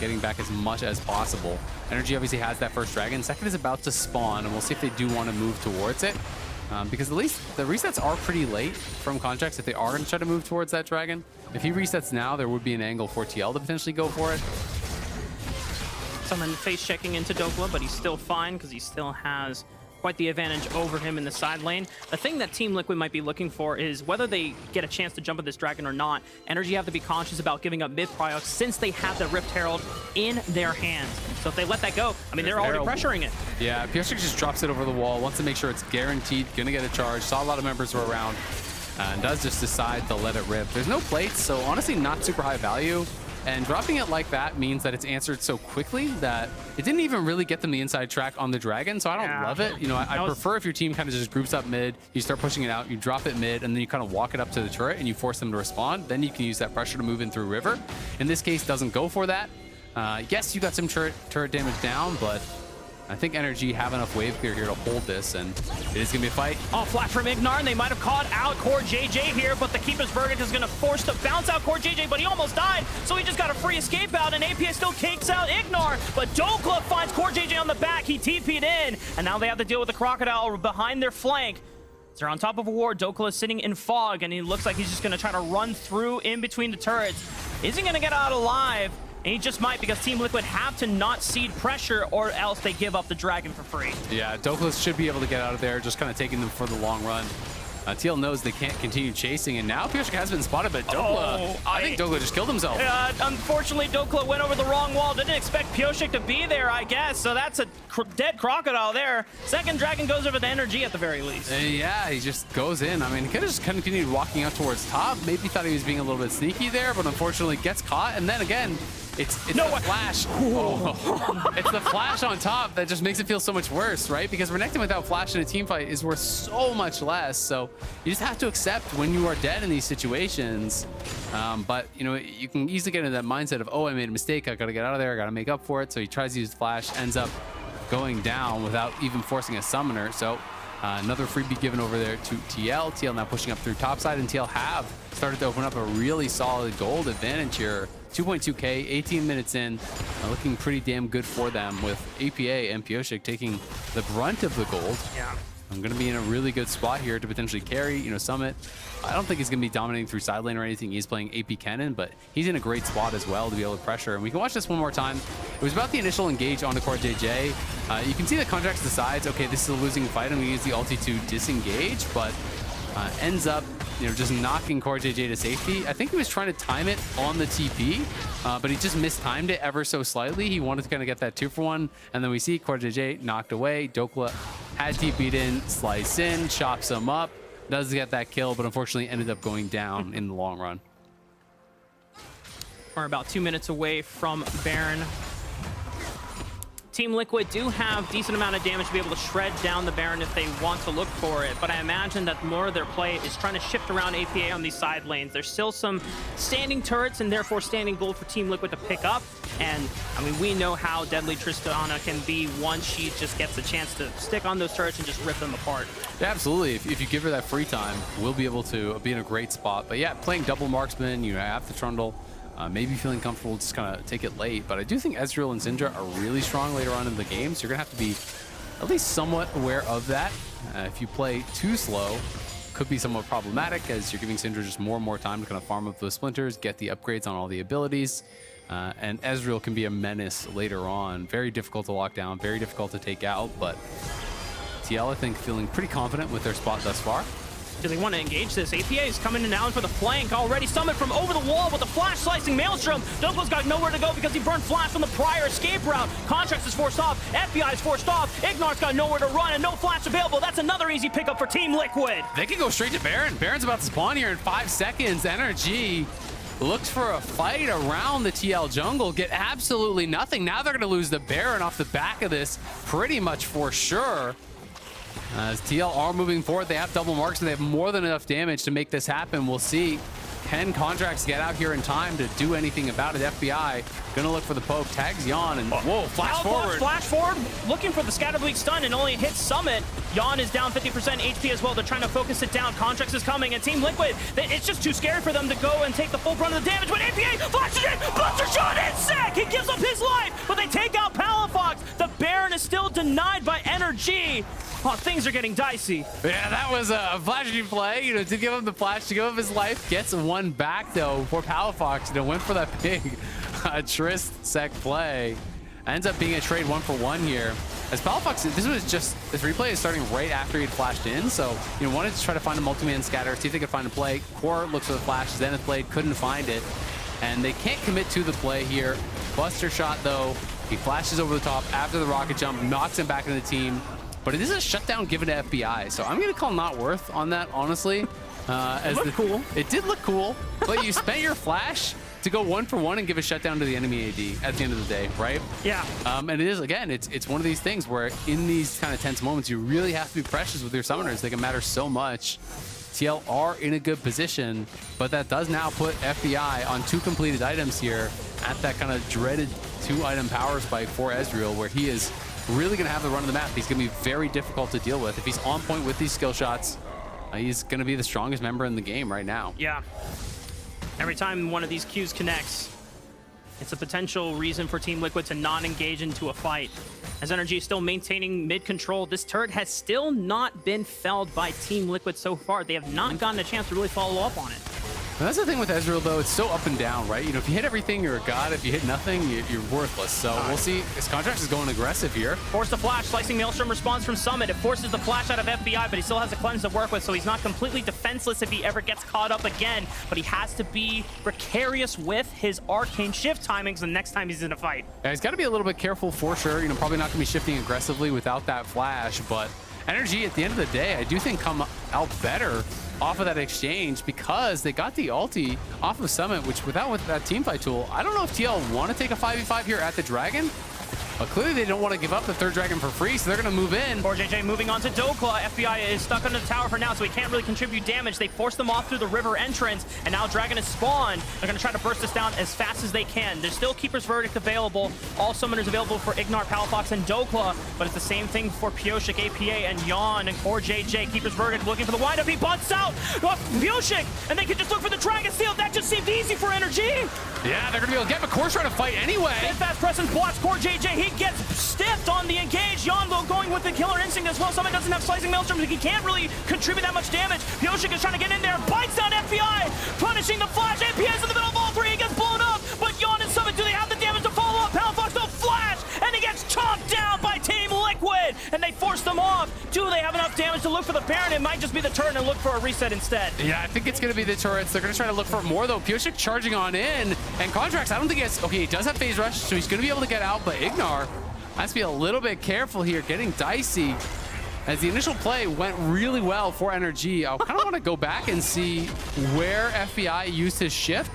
[SPEAKER 3] Getting back as much as possible. NRG obviously has that first dragon. Second is about to spawn, and we'll see if they do want to move towards it. Because at least the resets are pretty late from Contractz if they are going to try to move towards that dragon. If he resets now, there would be an angle for TL to potentially go for it.
[SPEAKER 5] Someone face checking into Dhokla, but he's still fine because he still has quite the advantage over him in the side lane. The thing that Team Liquid might be looking for is whether they get a chance to jump at this dragon or not. NRG have to be conscious about giving up mid Priox since they have the Rift Herald in their hands. So if they let that go, I mean, they're already pressuring it.
[SPEAKER 3] Yeah, Pyosik just drops it over the wall, wants to make sure it's guaranteed, gonna get a charge. Saw a lot of members were around, and does just decide to let it rip. There's no plates, so honestly not super high value. And dropping it like that means that it's answered so quickly that it didn't even really get them the inside track on the dragon, so I don't love it. You know, I prefer if your team kind of just groups up mid, you start pushing it out, you drop it mid, and then you kind of walk it up to the turret and you force them to respond. Then you can use that pressure to move in through river. In this case, doesn't go for that. Yes, you got some turret damage down, but I think NRG have enough wave clear here to hold this, and it is going to be a fight.
[SPEAKER 5] Oh, flash from IgNar, and they might have caught out CoreJJ here, but the Keeper's Verdict is going to force to bounce out CoreJJ, but he almost died, so he just got a free escape out, and APA still kicks out IgNar, but Dhokla finds CoreJJ on the back. He TP'd in, and now they have to deal with the Crocodile behind their flank. They're on top of a ward. Dhokla is sitting in fog, and he looks like he's just going to try to run through in between the turrets. Isn't going to get out alive. And he just might, because Team Liquid have to not cede pressure, or else they give up the dragon for free.
[SPEAKER 3] Yeah, Dhokla should be able to get out of there, just kind of taking them for the long run. TL knows they can't continue chasing, and now Pyosik has been spotted, but Dhokla, I think Dhokla just killed himself.
[SPEAKER 5] Unfortunately, Dhokla went over the wrong wall. Didn't expect Pyosik to be there, I guess. So that's a dead Crocodile there. Second dragon goes over the NRG at the very least.
[SPEAKER 3] Yeah, he just goes in. I mean, he could have just continued walking out towards top. Maybe thought he was being a little bit sneaky there, but unfortunately gets caught. And then again, it's the flash. Oh. It's the flash on top that just makes it feel so much worse, right? Because renekton without flash in a team fight is worth so much less. So you just have to accept when you are dead in these situations. But you know, you can easily get into that mindset of, oh, I made a mistake. I got to get out of there. I got to make up for it. So he tries to use the flash, ends up going down without even forcing a summoner. So another freebie given over there to TL. TL now pushing up through topside, and TL have started to open up a really solid gold advantage here. 2.2k, 18 minutes in, looking pretty damn good for them, with APA and Pyosik taking the brunt of the gold.
[SPEAKER 5] Yeah.
[SPEAKER 3] I'm going to be in a really good spot here to potentially carry, you know, Summit. I don't think he's going to be dominating through side lane or anything. He's playing AP Kennen, but he's in a great spot as well to be able to pressure. And we can watch this one more time. It was about the initial engage onto CoreJJ. You can see the Contractz decides, okay, this is a losing fight. I'm going to use the ulti to disengage, but ends up, you know, just knocking CoreJJ to safety. I think he was trying to time it on the TP, but he just mistimed it ever so slightly. He wanted to kind of get that 2-for-1, and then we see CoreJJ knocked away. Dhokla had TP'd in, slice in, chops him up, does get that kill, but unfortunately ended up going down in the long run.
[SPEAKER 5] We're about 2 minutes away from Baron. Team Liquid do have decent amount of damage to be able to shred down the Baron if they want to look for it, but I imagine that more of their play is trying to shift around APA on these side lanes. There's still some standing turrets and therefore standing gold for Team Liquid to pick up, and I mean, we know how deadly Tristana can be once she just gets a chance to stick on those turrets and just rip them apart.
[SPEAKER 3] Yeah, absolutely. If you give her that free time, we'll be able to be in a great spot. But yeah, playing double marksman, you know, have the Trundle. Maybe feeling comfortable, just kind of take it late. But I do think Ezreal and Syndra are really strong later on in the game, so you're going to have to be at least somewhat aware of that. If you play too slow, could be somewhat problematic, as you're giving Syndra just more and more time to kind of farm up those splinters, get the upgrades on all the abilities. And Ezreal can be a menace later on. Very difficult to lock down, very difficult to take out, but TL, I think, feeling pretty confident with their spot thus far.
[SPEAKER 5] Do they want to engage this? APA is coming in now for the flank already. Summit from over the wall with the flash slicing Maelstrom. Dhokla's got nowhere to go because he burned flash from the prior escape route. Contractz is forced off. FBI is forced off. IgNar's got nowhere to run and no flash available. That's another easy pickup for Team Liquid.
[SPEAKER 3] They can go straight to Baron. Baron's about to spawn here in 5 seconds. NRG looks for a fight around the TL jungle. Get absolutely nothing. Now they're going to lose the Baron off the back of this pretty much for sure. As TL are moving forward, they have double marks and they have more than enough damage to make this happen. We'll see. Can Contractz get out here in time to do anything about it? FBI gonna look for the poke, tags Yeon, and whoa, flash forward.
[SPEAKER 5] Flash forward, looking for the Scatter Bleed stun and only hits Summit. Yeon is down 50% HP as well. They're trying to focus it down. Contractz is coming, and Team Liquid, it's just too scary for them to go and take the full brunt of the damage. But APA flashes in, Buster Shot is sick! He gives up his life, but they take out Palafox. The Baron is still denied by NRG. Oh, things are getting dicey.
[SPEAKER 3] Yeah, that was a flashy play, you know, to give him the flash, to give him his life. Gets one back, though, for Palafox, you know, went for that big Trist sec play. Ends up being a trade 1-for-1 here. As Palafox, this replay is starting right after he'd flashed in, so, you know, wanted to try to find a multi-man scatter, see if they could find a play. Core looks for the flash, Zenith Blade, couldn't find it. And they can't commit to the play here. Buster Shot, though, he flashes over the top after the rocket jump, knocks him back into the team. But it is a shutdown given to FBI, so I'm going to call not worth on that, honestly.
[SPEAKER 5] It looked cool.
[SPEAKER 3] It did look cool, but you spent your flash to go 1-for-1 and give a shutdown to the enemy AD at the end of the day, right?
[SPEAKER 5] Yeah.
[SPEAKER 3] And it is, again, it's one of these things where in these kind of tense moments, you really have to be precious with your summoners. They can matter so much. TL are in a good position, but that does now put FBI on 2 completed items here at that kind of dreaded 2-item power spike for Ezreal, where he is really going to have the run of the map. He's going to be very difficult to deal with. If he's on point with these skill shots, he's going to be the strongest member in the game right now.
[SPEAKER 5] Yeah. Every time one of these Qs connects, it's a potential reason for Team Liquid to not engage into a fight. As NRG is still maintaining mid control, this turret has still not been felled by Team Liquid so far. They have not gotten a chance to really follow up on it.
[SPEAKER 3] And that's the thing with Ezreal, though. It's so up and down, right? You know, if you hit everything, you're a god. If you hit nothing, you're worthless. So we'll see. His Contractz is going aggressive here.
[SPEAKER 5] Force the flash. Slicing Maelstrom response from Summit. It forces the flash out of FBI, but he still has a cleanse to work with, so he's not completely defenseless if he ever gets caught up again. But he has to be precarious with his arcane shift timings the next time he's in a fight.
[SPEAKER 3] Yeah, he's got to be a little bit careful for sure. You know, probably not going to be shifting aggressively without that flash, but NRG, at the end of the day, I do think come out better off of that exchange because they got the ulti off of Summit, which without that teamfight tool, I don't know if TL want to take a 5v5 here at the Dragon, but clearly they don't want to give up the third Dragon for free, so they're going to move in.
[SPEAKER 5] CoreJJ moving on to Dhokla. FBI is stuck under the tower for now, so he can't really contribute damage. They force them off through the river entrance, and now Dragon is spawned. They're going to try to burst this down as fast as they can. There's still Keeper's Verdict available. All summoners available for IgNar, Palafox, and Dhokla, but it's the same thing for Pyosik, APA, and Yeon, and CoreJJ. Keeper's Verdict looking for the windup. He bunts out Pyosik, and they can just look for the Dragon Steal. That just seemed easy for NRG.
[SPEAKER 3] Yeah, they're going to be able to get McCore's trying to fight anyway.
[SPEAKER 5] Fast presence blocks CoreJJ. He gets stiffed on the engage. Yeon, though, going with the killer instinct as well. Summit doesn't have slicing Maelstrom. He can't really contribute that much damage. Pyosik is trying to get in there. Bites down FBI, punishing the flash. APS in the middle of all three. He gets blown up. But Yeon and Summit, do they have the damage to follow up? Palafox, no flash. And he gets chopped down by Team Liquid. And they force them off. Do they have enough damage to look for the Baron? It might just be the turn and look for a reset instead.
[SPEAKER 3] Yeah, I think it's going to be the turrets. They're going to try to look for more, though. Pyosik charging on in. And Contractz, I don't think he has... Okay, he does have phase rush, so he's going to be able to get out. But IgNar has to be a little bit careful here, getting dicey. As the initial play went really well for NRG, I kind of want to go back and see where FBI used his shift.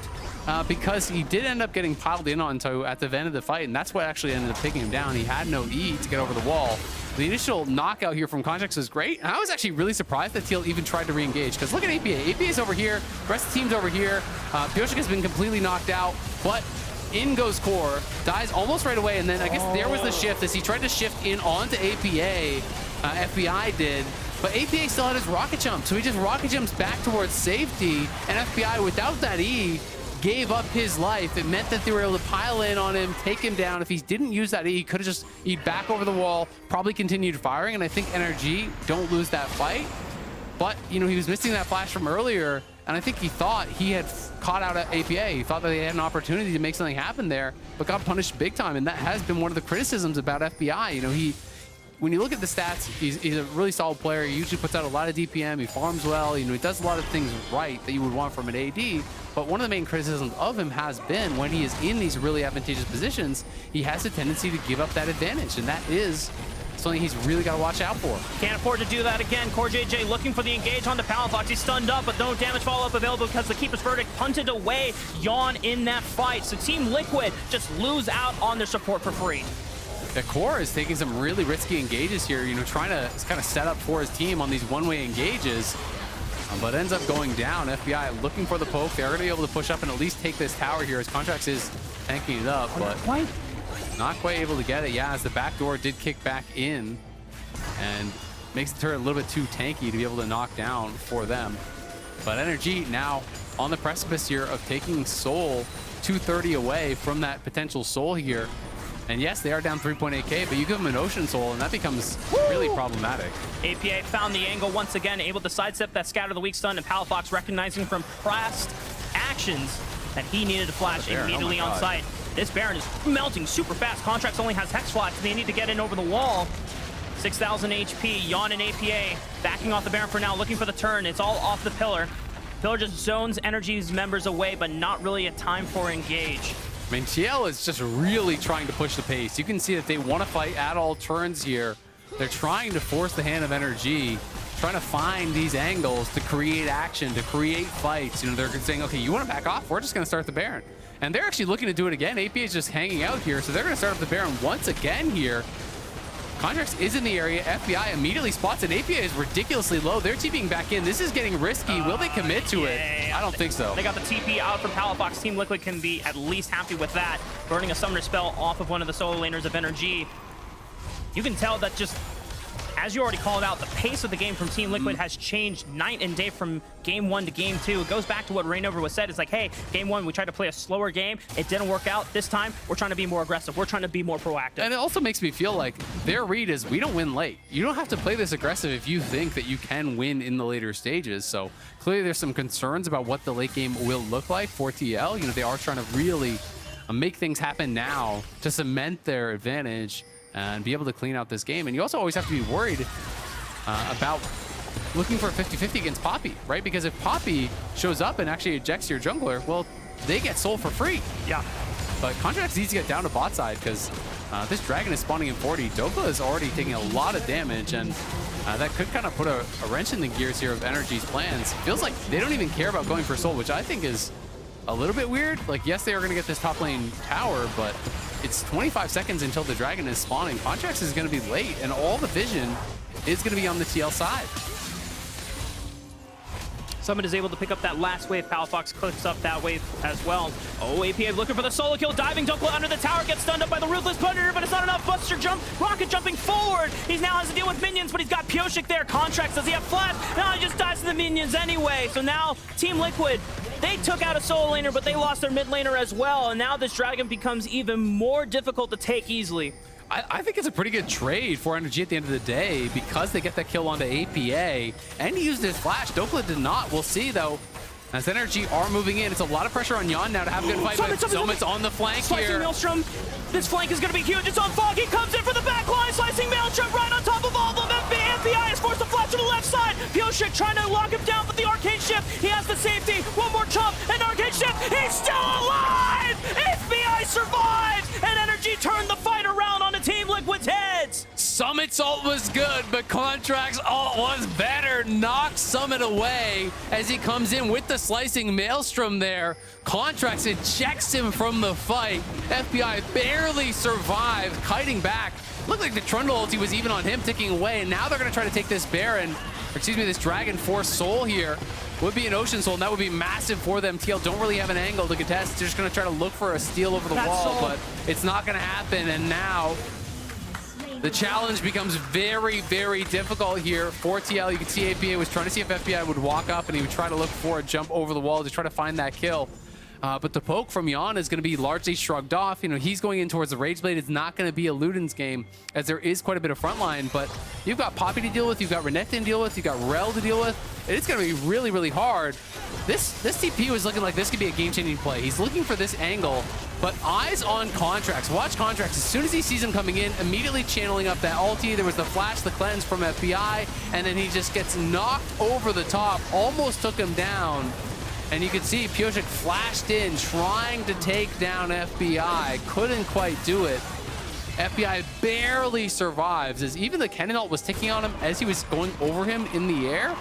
[SPEAKER 3] Because he did end up getting piled in onto at the end of the fight, and that's what actually ended up taking him down. He had no E to get over the wall. The initial knockout here from Contractz was great, and I was actually really surprised that TL even tried to re-engage, because look at APA. APA's over here, the rest of the team's over here. Pyosik has been completely knocked out, but in goes Core, dies almost right away, and then I guess there was the shift as he tried to shift in onto APA. FBI did. But APA still had his rocket jump, so he just rocket jumps back towards safety, and FBI, without that E, gave up his life. It meant that they were able to pile in on him, take him down. If he didn't use that E, he could have just E'd back over the wall, probably continued firing, and I think NRG don't lose that fight. But, you know, he was missing that flash from earlier, and I think he thought he had caught out at APA. He thought that they had an opportunity to make something happen there, but got punished big time, and that has been one of the criticisms about FBI. You know, when you look at the stats, he's a really solid player. He usually puts out a lot of DPM. He farms well. You know, he does a lot of things right that you would want from an AD. But one of the main criticisms of him has been when he is in these really advantageous positions, he has a tendency to give up that advantage. And that is something he's really got to watch out for.
[SPEAKER 5] Can't afford to do that again. CoreJJ looking for the engage on the Palafox. He's stunned up, but no damage follow-up available because the Keeper's Verdict punted away Yeon in that fight. So Team Liquid just lose out on their support for free.
[SPEAKER 3] The Core is taking some really risky engages here, you know, trying to kind of set up for his team on these one-way engages, but ends up going down. FBI looking for the poke. They're going to be able to push up and at least take this tower here as Contractz is tanking it up, but not quite able to get it. Yeah, as the back door did kick back in and makes the turret a little bit too tanky to be able to knock down for them. But NRG now on the precipice here of taking Soul 230 away from that potential Soul here. And yes, they are down 3.8k, but you give them an Ocean Soul, and that becomes really problematic.
[SPEAKER 5] APA found the angle once again, able to sidestep that Scatter the Weak Stun, and Palafox recognizing from past actions that he needed to flash immediately on site. This Baron is melting super fast. Contractz only has Hex Flash, so they need to get in over the wall. 6,000 HP, Yeon and APA backing off the Baron for now, looking for the turn. It's all off the Pillar. Pillar just zones NRG's members away, but not really a time for engage.
[SPEAKER 3] I mean, TL is just really trying to push the pace. You can see that they want to fight at all turns here. They're trying to force the hand of NRG, trying to find these angles to create action, to create fights. You know, they're saying, okay, you want to back off? We're just going to start the Baron. And they're actually looking to do it again. APA is just hanging out here, so they're going to start up the Baron once again here. Contractz is in the area. FBI immediately spots it. APA is ridiculously low. They're TPing back in. This is getting risky. Will they commit to it? I don't think so.
[SPEAKER 5] They got the TP out from Palafox. Team Liquid can be at least happy with that. Burning a Summoner spell off of one of the solo laners of NRG. you can tell that just, as you already called out, the pace of the game from Team Liquid has changed night and day from game 1 to game 2. It goes back to what Rainover was said. It's like, hey, game 1, we tried to play a slower game. It didn't work out. This time, we're trying to be more aggressive. We're trying to be more proactive.
[SPEAKER 3] And it also makes me feel like their read is we don't win late. You don't have to play this aggressive if you think that you can win in the later stages. So clearly there's some concerns about what the late game will look like for TL. You know, they are trying to really make things happen now to cement their advantage and be able to clean out this game. And you also always have to be worried about looking for a 50-50 against Poppy, right? Because if Poppy shows up and actually ejects your jungler, well, they get soul for free.
[SPEAKER 5] Yeah.
[SPEAKER 3] But Contractz needs to get down to bot side because this dragon is spawning in 40. Dhokla is already taking a lot of damage, and that could kind of put a wrench in the gears here of NRG's plans. Feels like they don't even care about going for soul, which I think is a little bit weird. Like, yes, they are going to get this top lane tower, but it's 25 seconds until the dragon is spawning. Contractz is going to be late, and all the vision is going to be on the TL side.
[SPEAKER 5] Summit is able to pick up that last wave. Palafox clicks up that wave as well. Oh, APA looking for the solo kill. Diving Dhokla under the tower. Gets stunned up by the Ruthless Predator, but it's not enough. Buster jump. Rocket jumping forward. He now has to deal with minions, but he's got Pyosik there. Contractz, does he have flash? No, he just dies to the minions anyway. So now Team Liquid, they took out a solo laner, but they lost their mid laner as well. And now this dragon becomes even more difficult to take easily.
[SPEAKER 3] I think it's a pretty good trade for NRG at the end of the day because they get that kill onto APA, and he used his flash. Dhokla did not. We'll see, though. As NRG are moving in, it's a lot of pressure on Yeon now to have a good fight, but Summit's on the flank
[SPEAKER 5] Slicing
[SPEAKER 3] here.
[SPEAKER 5] Maelstrom. This flank is going to be huge. It's on Fog. He comes in for the back line. Slicing Maelstrom right on top of all of them. FBI is forced to flash to the left side. Pyosik trying to lock him down with the arcane shift. He has the safety. One more chop. And arcane shift. He's still alive. FBI survives. And NRG turned the fight around onto Team Liquid's heads.
[SPEAKER 3] Summit's ult was good, but Contractz' ult was better. Knocks Summit away as he comes in with the slicing Maelstrom there. Contractz ejects him from the fight. FBI barely survived, kiting back. Looked like the Trundle ulti was even on him, ticking away, and now they're gonna try to take this Baron, or excuse me, this Dragon for soul here. Would be an Ocean Soul, and that would be massive for them. TL don't really have an angle to contest. They're just gonna try to look for a steal over the wall, but it's not gonna happen, and now the challenge becomes very, very difficult here for TL. You can see APA was trying to see if FBI would walk up, and he would try to look for a jump over the wall to try to find that kill. But the poke from Yeon is going to be largely shrugged off. You know, he's going in towards the Rage Blade. It's not going to be a Luden's game, as there is quite a bit of frontline. But you've got Poppy to deal with, you've got Renekton to deal with, you've got Rell to deal with. It's going to be really, really hard. This TP was looking like this could be a game-changing play. He's looking for this angle, but eyes on Contractz. Watch Contractz. As soon as he sees him coming in, immediately channeling up that ulti. There was the flash, the cleanse from FBI, and then he just gets knocked over the top. Almost took him down. And you can see Pyosik flashed in, trying to take down FBI. Couldn't quite do it. FBI barely survives, as even the Kennen ult was ticking on him as he was going over him in the air.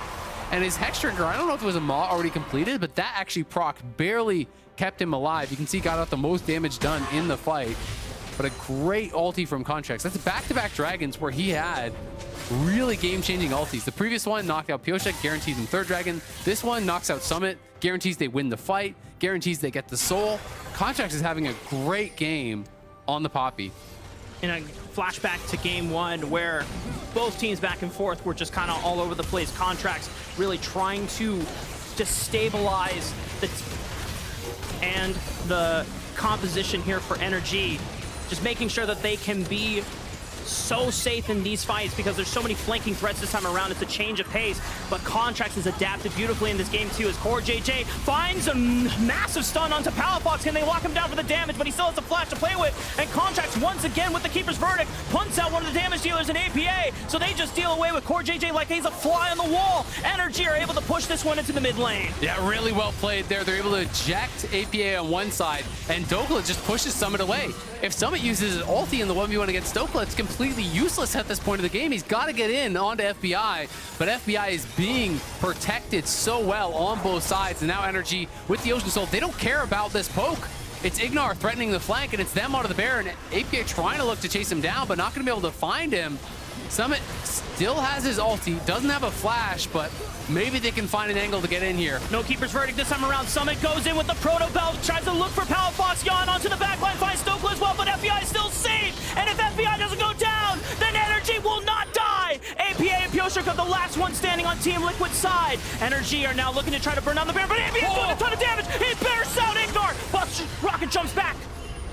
[SPEAKER 3] And his Hex Trigger, I don't know if it was a Maw already completed, but that actually proc barely kept him alive. You can see he got out the most damage done in the fight. But a great ulti from Contractz. That's back-to-back dragons where he had really game-changing ultis. The previous one knocked out Pyosik, guarantees him third dragon. This one knocks out Summit, guarantees they win the fight, guarantees they get the soul. Contractz is having a great game on the Poppy.
[SPEAKER 5] In a flashback to game 1 where both teams back and forth were just kind of all over the place. Contractz really trying to destabilize the composition here for NRG. Just making sure that they can be so safe in these fights because there's so many flanking threats this time around. It's a change of pace, but Contractz has adapted beautifully in this game too as CoreJJ finds a massive stun onto Palafox. Can they lock him down for the damage? But he still has a flash to play with, and Contractz once again with the Keeper's Verdict punts out one of the damage dealers in APA, so they just deal away with CoreJJ like he's a fly on the wall. NRG are able to push this one into the mid lane.
[SPEAKER 3] Yeah, really well played there. They're able to eject APA on one side, and Dhokla just pushes Summit away. If Summit uses his ulti in the 1v1 against Dhokla, it's completely useless at this point of the game. He's got to get in onto FBI, but FBI is being protected so well on both sides, and now NRG with the Ocean Soul, they don't care about this poke. It's IgNar threatening the flank, and it's them onto the Baron. APA trying to look to chase him down, but not going to be able to find him. Summit still has his ulti, doesn't have a flash, but maybe they can find an angle to get in here.
[SPEAKER 5] No Keeper's Verdict this time around. Summit goes in with the Proto Belt, tries to look for Palafox. Yeon onto the backline, finds Dhokla as well, but FBI is still safe. And if FBI doesn't go down, then NRG will not die. APA and Pyosik are the last one standing on Team Liquid's side. NRG are now looking to try to burn down the Baron, but APA is doing a ton of damage. He bursts out IgNar, but Rocket jumps back.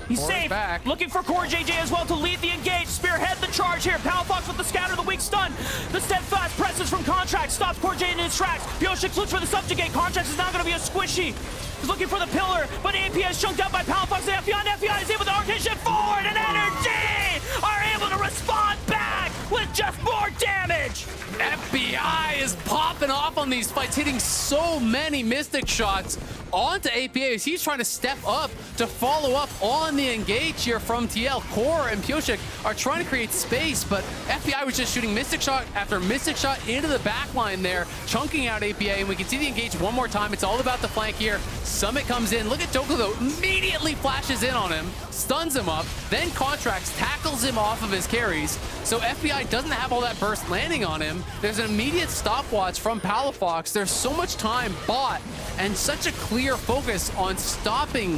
[SPEAKER 5] He's safe.
[SPEAKER 3] Back.
[SPEAKER 5] Looking for CoreJJ as well to lead the engage. Spearhead the charge here. Palafox with the scatter, the weak stun. The steadfast presses from Contractz stops CoreJJ in his tracks. Pyosik looks for the subjugate. Contractz is now going to be a squishy. He's looking for the pillar, but AP is chunked out by Palafox and FBI. And FBI is able to arcade shift forward, and NRG are able to respond back with just more damage.
[SPEAKER 3] FBI is popping off on these fights, hitting so many Mystic shots onto APA as he's trying to step up to follow up on the engage here from TL. Core and Pyosik are trying to create space, but FBI was just shooting Mystic shot after Mystic shot into the back line there, chunking out APA, and we can see the engage one more time. It's all about the flank here. Summit comes in. Look at Dhokla though, immediately flashes in on him, stuns him up, then Contractz tackles him off of his carries. So FBI doesn't have all that burst landing on him. There's an immediate stopwatch from Palafox. There's so much time bought and such a clear focus on stopping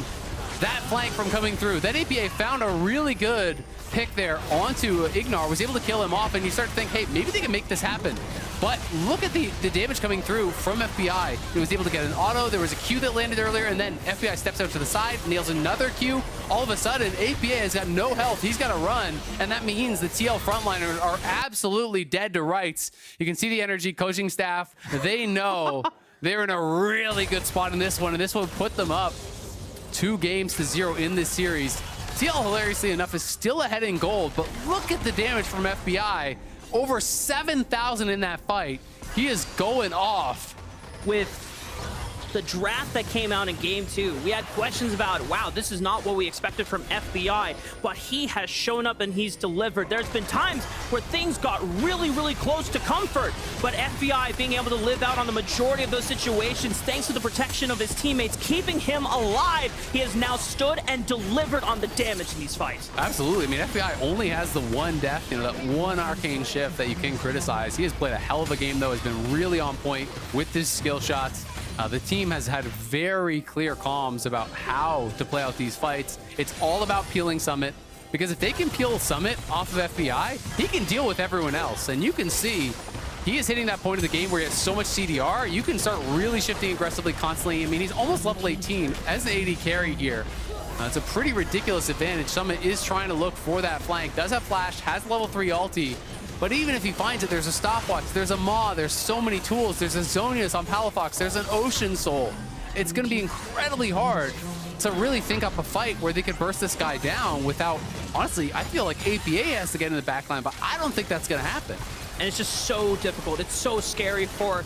[SPEAKER 3] that flank from coming through. Then APA found a really good pick there onto IgNar, was able to kill him off, and you start to think, hey, maybe they can make this happen. But look at the damage coming through from FBI. He was able to get an auto. There was a Q that landed earlier, and then FBI steps out to the side, nails another Q. All of a sudden, APA has got no health. He's got to run, and that means the TL frontliners are absolutely dead to rights. You can see the NRG coaching staff. They know they're in a really good spot in this one, and this one put them up 2-0 in this series. TL, hilariously enough, is still ahead in gold, but look at the damage from FBI. Over 7,000 in that fight. He is going off.
[SPEAKER 5] With the draft that came out in Game 2, we had questions about, wow, this is not what we expected from FBI, but he has shown up and he's delivered. There's been times where things got really, really close to comfort, but FBI being able to live out on the majority of those situations thanks to the protection of his teammates, keeping him alive. He has now stood and delivered on the damage in these fights.
[SPEAKER 3] Absolutely. I mean, FBI only has the one death, that one arcane shift that you can criticize. He has played a hell of a game, though, has been really on point with his skill shots. The team has had very clear comms about how to play out these fights. It's all about peeling Summit, because if they can peel Summit off of FBI, he can deal with everyone else. And you can see he is hitting that point of the game where he has so much CDR, you can start really shifting aggressively constantly. I mean, he's almost level 18 as the AD carry here. It's a pretty ridiculous advantage. Summit is trying to look for that flank, does have flash, has level 3 ulti. But even if he finds it, there's a stopwatch, there's a Maw, there's so many tools, there's a Zonius on Palafox, there's an Ocean Soul. It's going to be incredibly hard to really think up a fight where they could burst this guy down without, honestly, I feel like APA has to get in the backline, but I don't think that's going to happen.
[SPEAKER 5] And it's just so difficult. It's so scary for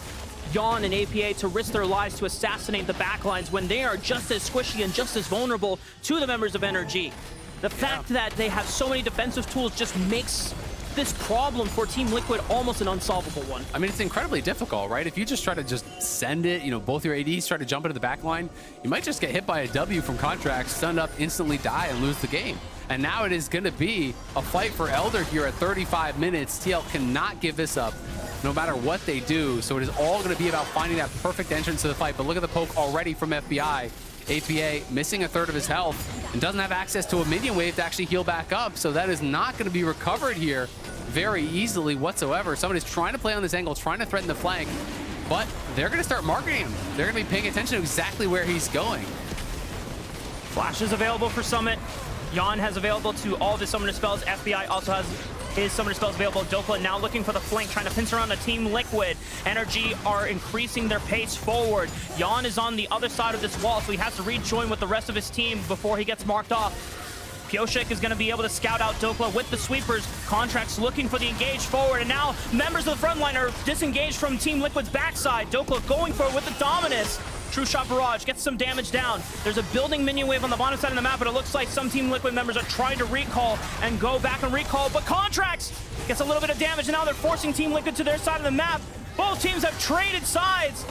[SPEAKER 5] Yeon and APA to risk their lives to assassinate the backlines when they are just as squishy and just as vulnerable to the members of NRG. The fact that they have so many defensive tools just makes this problem for Team Liquid almost an unsolvable one.
[SPEAKER 3] I mean, it's incredibly difficult, right? If you just try to just send it, both your ADs try to jump into the back line, you might just get hit by a W from Contractz, stunned up, instantly die, and lose the game. And now it is going to be a fight for Elder here at 35 minutes. TL cannot give this up, no matter what they do. So it is all going to be about finding that perfect entrance to the fight. But look at the poke already from FBI. APA missing a third of his health and doesn't have access to a minion wave to actually heal back up. So that is not going to be recovered here very easily whatsoever. Somebody's trying to play on this angle, trying to threaten the flank, but they're going to start marketing him. They're going to be paying attention to exactly where he's going.
[SPEAKER 5] Flash is available for Summit. Yeon has available to all of his summoner spells. FBI also has his summoner spells available. Dhokla now looking for the flank, trying to pincer around the Team Liquid. NRG are increasing their pace forward. Yeon is on the other side of this wall, so he has to rejoin with the rest of his team before he gets marked off. Pyosik is going to be able to scout out Dhokla with the sweepers. Contractz looking for the engage forward, and now members of the front line are disengaged from Team Liquid's backside. Dhokla going for it with the Dominus. True Shot Barrage gets some damage down. There's a building minion wave on the bottom side of the map, but it looks like some Team Liquid members are trying to recall and go back and recall, but Contractz gets a little bit of damage, and now they're forcing Team Liquid to their side of the map. Both teams have traded sides.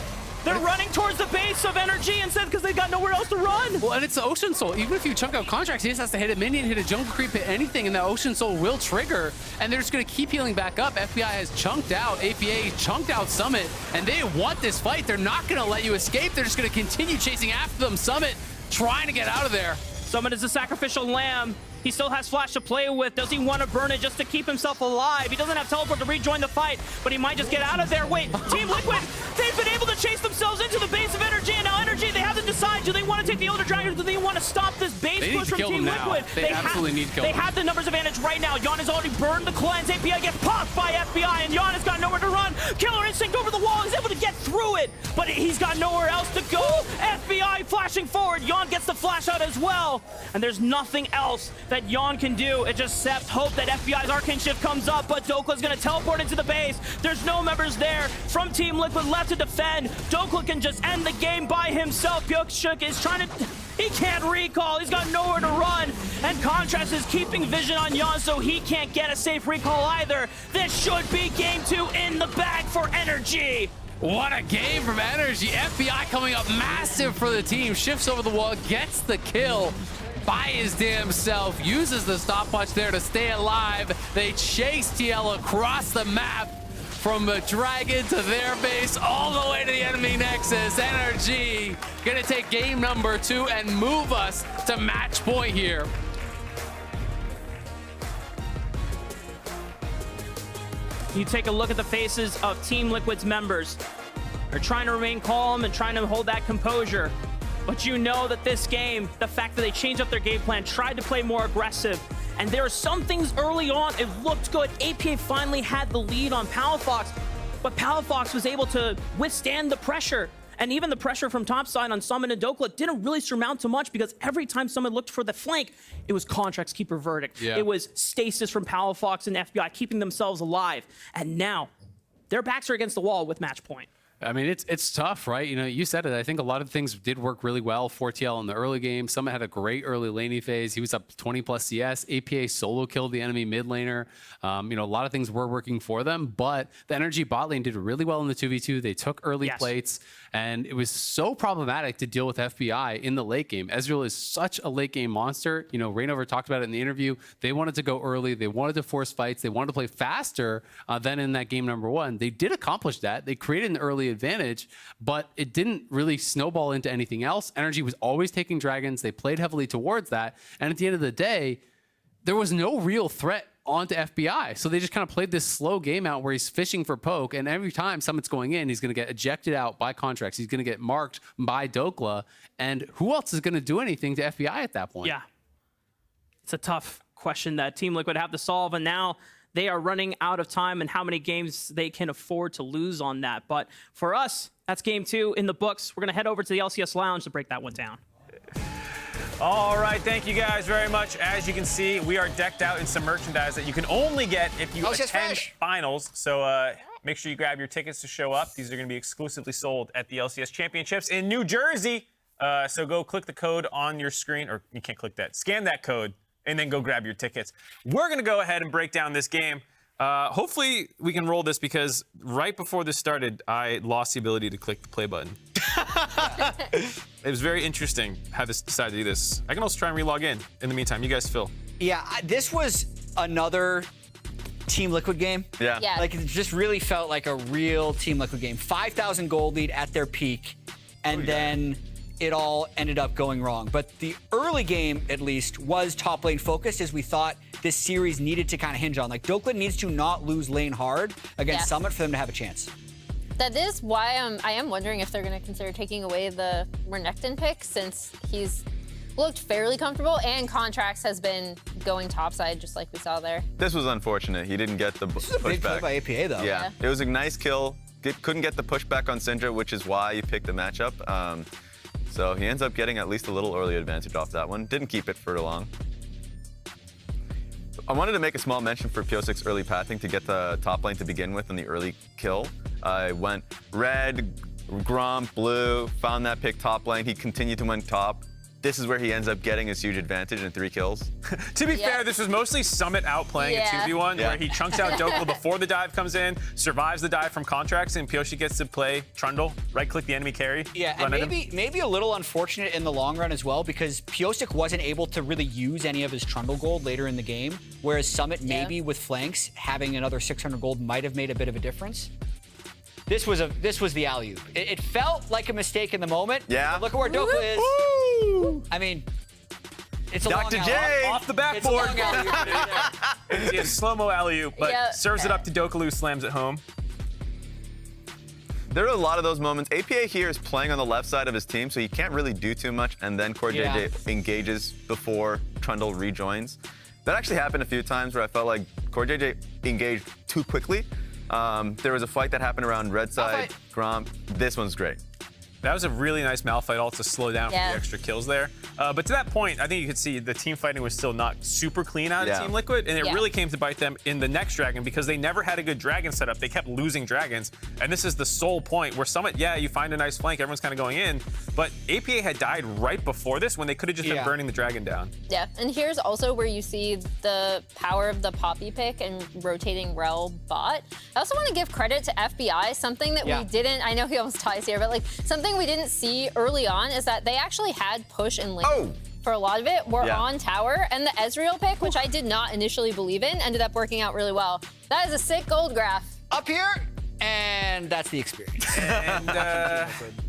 [SPEAKER 5] They're running towards the base of NRG instead because they've got nowhere else to run.
[SPEAKER 3] Well, and it's the Ocean Soul. Even if you chunk out Contractz, he just has to hit a minion, hit a jungle creep, hit anything, and that Ocean Soul will trigger. And they're just going to keep healing back up. FBI has chunked out, APA chunked out Summit, and they want this fight. They're not going to let you escape. They're just going to continue chasing after them. Summit trying to get out of there.
[SPEAKER 5] Summit is a sacrificial lamb. He still has Flash to play with. Does he want to burn it just to keep himself alive? He doesn't have teleport to rejoin the fight, but he might just get out of there. Wait, Team Liquid, they've been able to chase themselves into the base of NRG, and now NRG, they have to decide, do they want to take the Elder Dragon, or do they want to stop this base push from Team Liquid?
[SPEAKER 3] They absolutely need to kill them.
[SPEAKER 5] They have the numbers advantage right now. Yeon has already burned the cleanse. API gets popped by FBI, and Yeon has got nowhere to run. Killer Instinct over the wall. He's able to get through it, but he's got nowhere else to go. FBI flashing forward. Yeon gets the flash out as well, and there's nothing else that Yeon can do. It just hope that FBI's Arcane Shift comes up, but Dhokla's gonna teleport into the base. There's no members there from Team Liquid left to defend. Dhokla can just end the game by himself. Pyosik is trying to... He can't recall. He's got nowhere to run. And Contractz is keeping vision on Yeon, so he can't get a safe recall either. This should be game 2 in the bag for NRG.
[SPEAKER 3] What a game from NRG. FBI coming up massive for the team. Shifts over the wall, gets the kill by his damn self, uses the stopwatch there to stay alive. They chase TL across the map from the Dragon to their base, all the way to the enemy Nexus. NRG gonna take game number 2 and move us to match point here.
[SPEAKER 5] You take a look at the faces of Team Liquid's members. They're trying to remain calm and trying to hold that composure. But you know that this game, the fact that they changed up their game plan, tried to play more aggressive, and there are some things early on, it looked good. APA finally had the lead on Palafox, but Palafox was able to withstand the pressure. And even the pressure from topside on Summit and Dhokla didn't really surmount too much, because every time Summit looked for the flank, it was Contractz keeper verdict.
[SPEAKER 3] Yeah.
[SPEAKER 5] It was stasis from Palafox and FBI keeping themselves alive. And now their backs are against the wall with match point.
[SPEAKER 3] I mean, it's tough, right? You know, you said it. I think a lot of things did work really well for TL in the early game. Summit had a great early laning phase. He was up 20 plus CS. APA solo killed the enemy mid laner. You know, a lot of things were working for them, but the NRG bot lane did really well in the 2v2. They took early plates, and it was so problematic to deal with FBI in the late game. Ezreal is such a late game monster. You know, Rainover talked about it in the interview. They wanted to go early. They wanted to force fights. They wanted to play faster than in that game number 1. They did accomplish that. They created an early advantage, but it didn't really snowball into anything else. NRG was always taking dragons. They played heavily towards that. And at the end of the day, there was no real threat onto FBI. So they just kind of played this slow game out where he's fishing for poke, and every time Summit's going in, he's going to get ejected out by Contractz. He's going to get marked by Dhokla. And who else is going to do anything to FBI at that point?
[SPEAKER 5] Yeah. It's a tough question that Team Liquid have to solve, and now they are running out of time and how many games they can afford to lose on that. But for us, that's game 2 in the books. We're going to head over to the LCS Lounge to break that one down.
[SPEAKER 8] All right, thank you guys very much. As you can see, we are decked out in some merchandise that you can only get if you attend finals. So make sure you grab your tickets to show up. These are going to be exclusively sold at the LCS Championships in New Jersey. So go click the code on your screen, or you can't click that. Scan that code, and then go grab your tickets. We're going to go ahead and break down this game. Hopefully we can roll this, because right before this started, I lost the ability to click the play button. It was very interesting how this decided to do this. I can also try and relog in the meantime. You guys fill.
[SPEAKER 9] Yeah, this was another Team Liquid game.
[SPEAKER 6] Yeah.
[SPEAKER 9] Like, it just really felt like a real Team Liquid game. 5,000 gold lead at their peak, and then it all ended up going wrong. But the early game, at least, was top lane focused, as we thought this series needed to kind of hinge on. Like, Dhokla needs to not lose lane hard against Summit for them to have a chance.
[SPEAKER 4] That is why I am wondering if they're going to consider taking away the Renekton pick, since he's looked fairly comfortable, and Contractz has been going topside, just like we saw there.
[SPEAKER 6] This was unfortunate. He didn't get the pushback.
[SPEAKER 9] This was a big play by APA, though.
[SPEAKER 6] Yeah, it was a nice kill. Couldn't get the pushback on Syndra, which is why he picked the matchup. So he ends up getting at least a little early advantage off that one. Didn't keep it for long. I wanted to make a small mention for Pyosik's early pathing to get the top lane to begin with in the early kill. I went red, Gromp, blue, found that pick top lane. He continued to win top, this is where he ends up getting his huge advantage in 3 kills.
[SPEAKER 8] To be fair, this was mostly Summit outplaying a 2v1, where he chunks out Dhokla before the dive comes in, survives the dive from Contractz, and Pyosik gets to play Trundle, right-click the enemy carry.
[SPEAKER 9] Yeah, and maybe a little unfortunate in the long run as well, because Pyosik wasn't able to really use any of his Trundle gold later in the game, whereas Summit maybe with flanks, having another 600 gold might have made a bit of a difference. This was the alley-oop. It felt like a mistake in the moment.
[SPEAKER 6] Yeah.
[SPEAKER 9] Look at where Dhokla is. I mean, it's a
[SPEAKER 6] Dr.
[SPEAKER 9] long
[SPEAKER 6] J!
[SPEAKER 9] alley-oop.
[SPEAKER 8] Off the backboard.
[SPEAKER 9] It's a long alley-oop.
[SPEAKER 8] He has slow-mo alley-oop, but serves it up to Dhokla, who slams it home.
[SPEAKER 6] There are a lot of those moments. APA here is playing on the left side of his team, so he can't really do too much, and then CoreJJ engages before Trundle rejoins. That actually happened a few times where I felt like CoreJJ engaged too quickly. There was a fight that happened around red side, Gromp. This one's great.
[SPEAKER 8] That was a really nice Malphite ult to slow down for the extra kills there. But to that point, I think you could see the team fighting was still not super clean out of Team Liquid, and it really came to bite them in the next Dragon because they never had a good Dragon setup. They kept losing Dragons, and this is the sole point where Summit, you find a nice flank, everyone's kind of going in, but APA had died right before this when they could have just been burning the Dragon down.
[SPEAKER 4] Yeah, and here's also where you see the power of the Poppy pick and rotating Rell bot. I also want to give credit to FBI, something that we didn't, I know he almost ties here, but like something we didn't see early on is that they actually had push and lane for a lot of it. We're on tower, and the Ezreal pick, which I did not initially believe in, ended up working out really well. That is a sick gold graph.
[SPEAKER 9] Up here, and that's the experience. And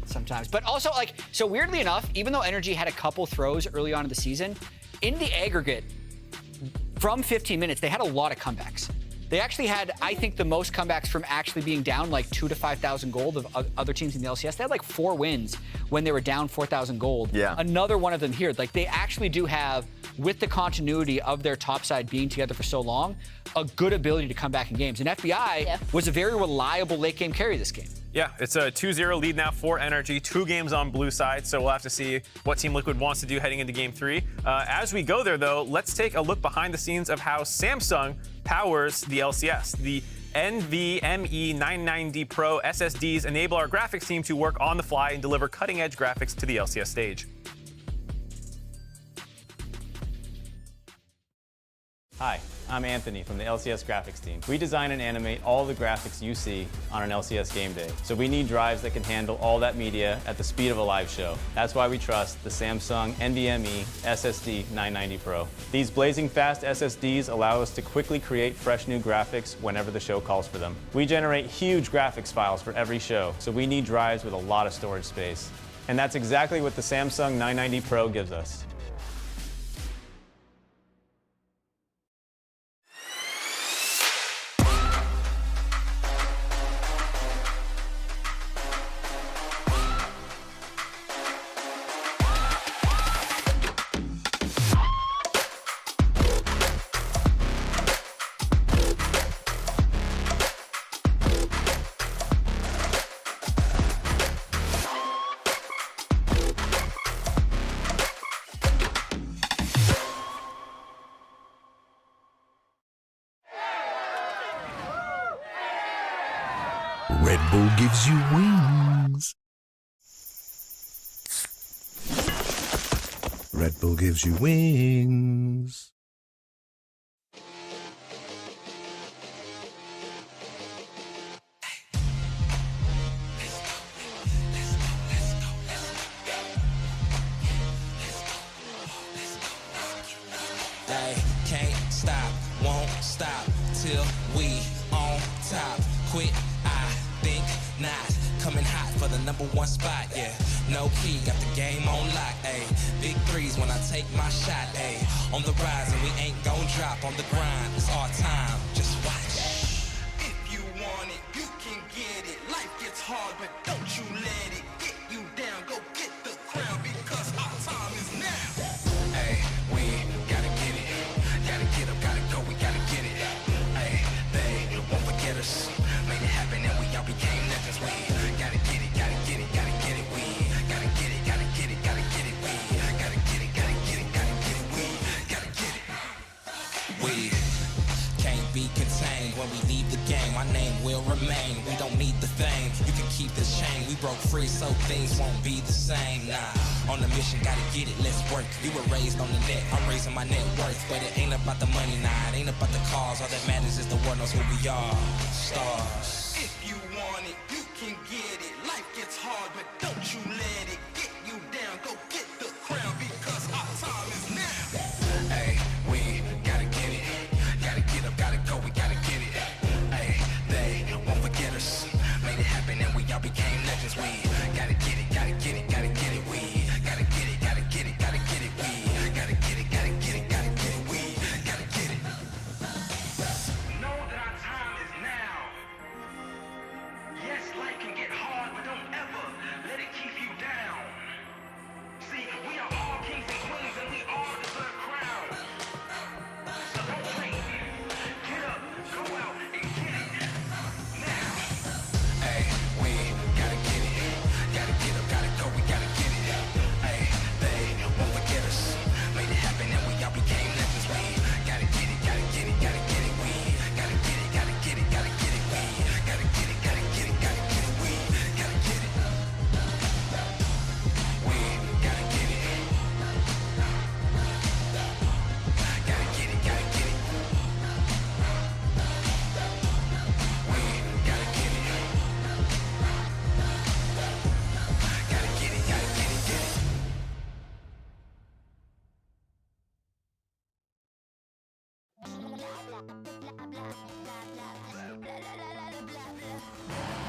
[SPEAKER 9] sometimes, but also like, so weirdly enough, even though NRG had a couple throws early on in the season, in the aggregate, from 15 minutes, they had a lot of comebacks. They actually had, I think, the most comebacks from actually being down like 2,000 to 5,000 gold of other teams in the LCS. They had like 4 wins when they were down 4,000 gold. Yeah. Another one of them here. Like they actually do have, with the continuity of their top side being together for so long, a good ability to come back in games. And FBI was a very reliable late game carry this game.
[SPEAKER 8] Yeah, it's a 2-0 lead now for NRG, 2 games on blue side, so we'll have to see what Team Liquid wants to do heading into Game 3. As we go there, though, let's take a look behind the scenes of how Samsung powers the LCS. The NVMe 99D Pro SSDs enable our graphics team to work on the fly and deliver cutting-edge graphics to the LCS stage.
[SPEAKER 10] Hi, I'm Anthony from the LCS graphics team. We design and animate all the graphics you see on an LCS game day. So we need drives that can handle all that media at the speed of a live show. That's why we trust the Samsung NVMe SSD 990 Pro. These blazing fast SSDs allow us to quickly create fresh new graphics whenever the show calls for them. We generate huge graphics files for every show, so we need drives with a lot of storage space. And that's exactly what the Samsung 990 Pro gives us.
[SPEAKER 11] Red Bull gives you wings. Red Bull gives you wings.
[SPEAKER 12] Hey, can't stop, won't stop till we on top. Quit, I think not. Coming hot for the #1 spot, yeah. No key, got the game on lock, ayy. Big threes when I take my shot, ayy. On the rise and we ain't gon' drop on the grind. It's our time, just watch. If you want it, you can get it. Life gets hard, but don't you let it get you down. Go get the crown because our time is now. Ayy, we gotta get it. Gotta get up, gotta go, we gotta get it. Ayy, they won't forget us. Made it happen and we all became legends. We gotta get it, gotta get it, gotta get it. We gotta get it, gotta get it, gotta get it. We gotta get it, gotta get it, gotta get it. We gotta get it. We can't be contained when we leave the game. My name will remain. We don't need the fame. You can keep this chain. We broke free so things won't be the same. Nah, on a mission, gotta get it, let's work. You were raised on the net, I'm raising my net worth. But it ain't about the money, nah, it ain't about the cause. All that matters is the world knows who we are. Stars.
[SPEAKER 13] If you want it, you can get it. Life gets hard, but don't you let it get you down. Go get the crown because our time is now.
[SPEAKER 12] Hey, we gotta get it. Gotta get up, gotta go, we gotta get it. Hey, they won't forget us. Made it happen and we all became legends. We gotta get it, gotta get it, gotta get it. We gotta get it, gotta get it, gotta get it. We gotta get it, gotta get it, gotta get it. We gotta get it.
[SPEAKER 13] Know that our time is now. Yes, life can get hard, but don't ever let it keep you down. See, we are all kings and queens and we all deserve crowns. So don't wait. Get up, go out and get it. Now.
[SPEAKER 12] Hey, we gotta get it. Gotta get up, gotta go, we gotta get it. Hey, they won't forget us. Made it happen and we all became legends. We gotta get it, gotta get it, gotta get it. We gotta get it, gotta get it, gotta get it. We gotta get it, gotta get it, gotta get it. We gotta get it. We gotta get it. Gotta get it, gotta get it. We gotta get it. Gotta get it, gotta get it, get it.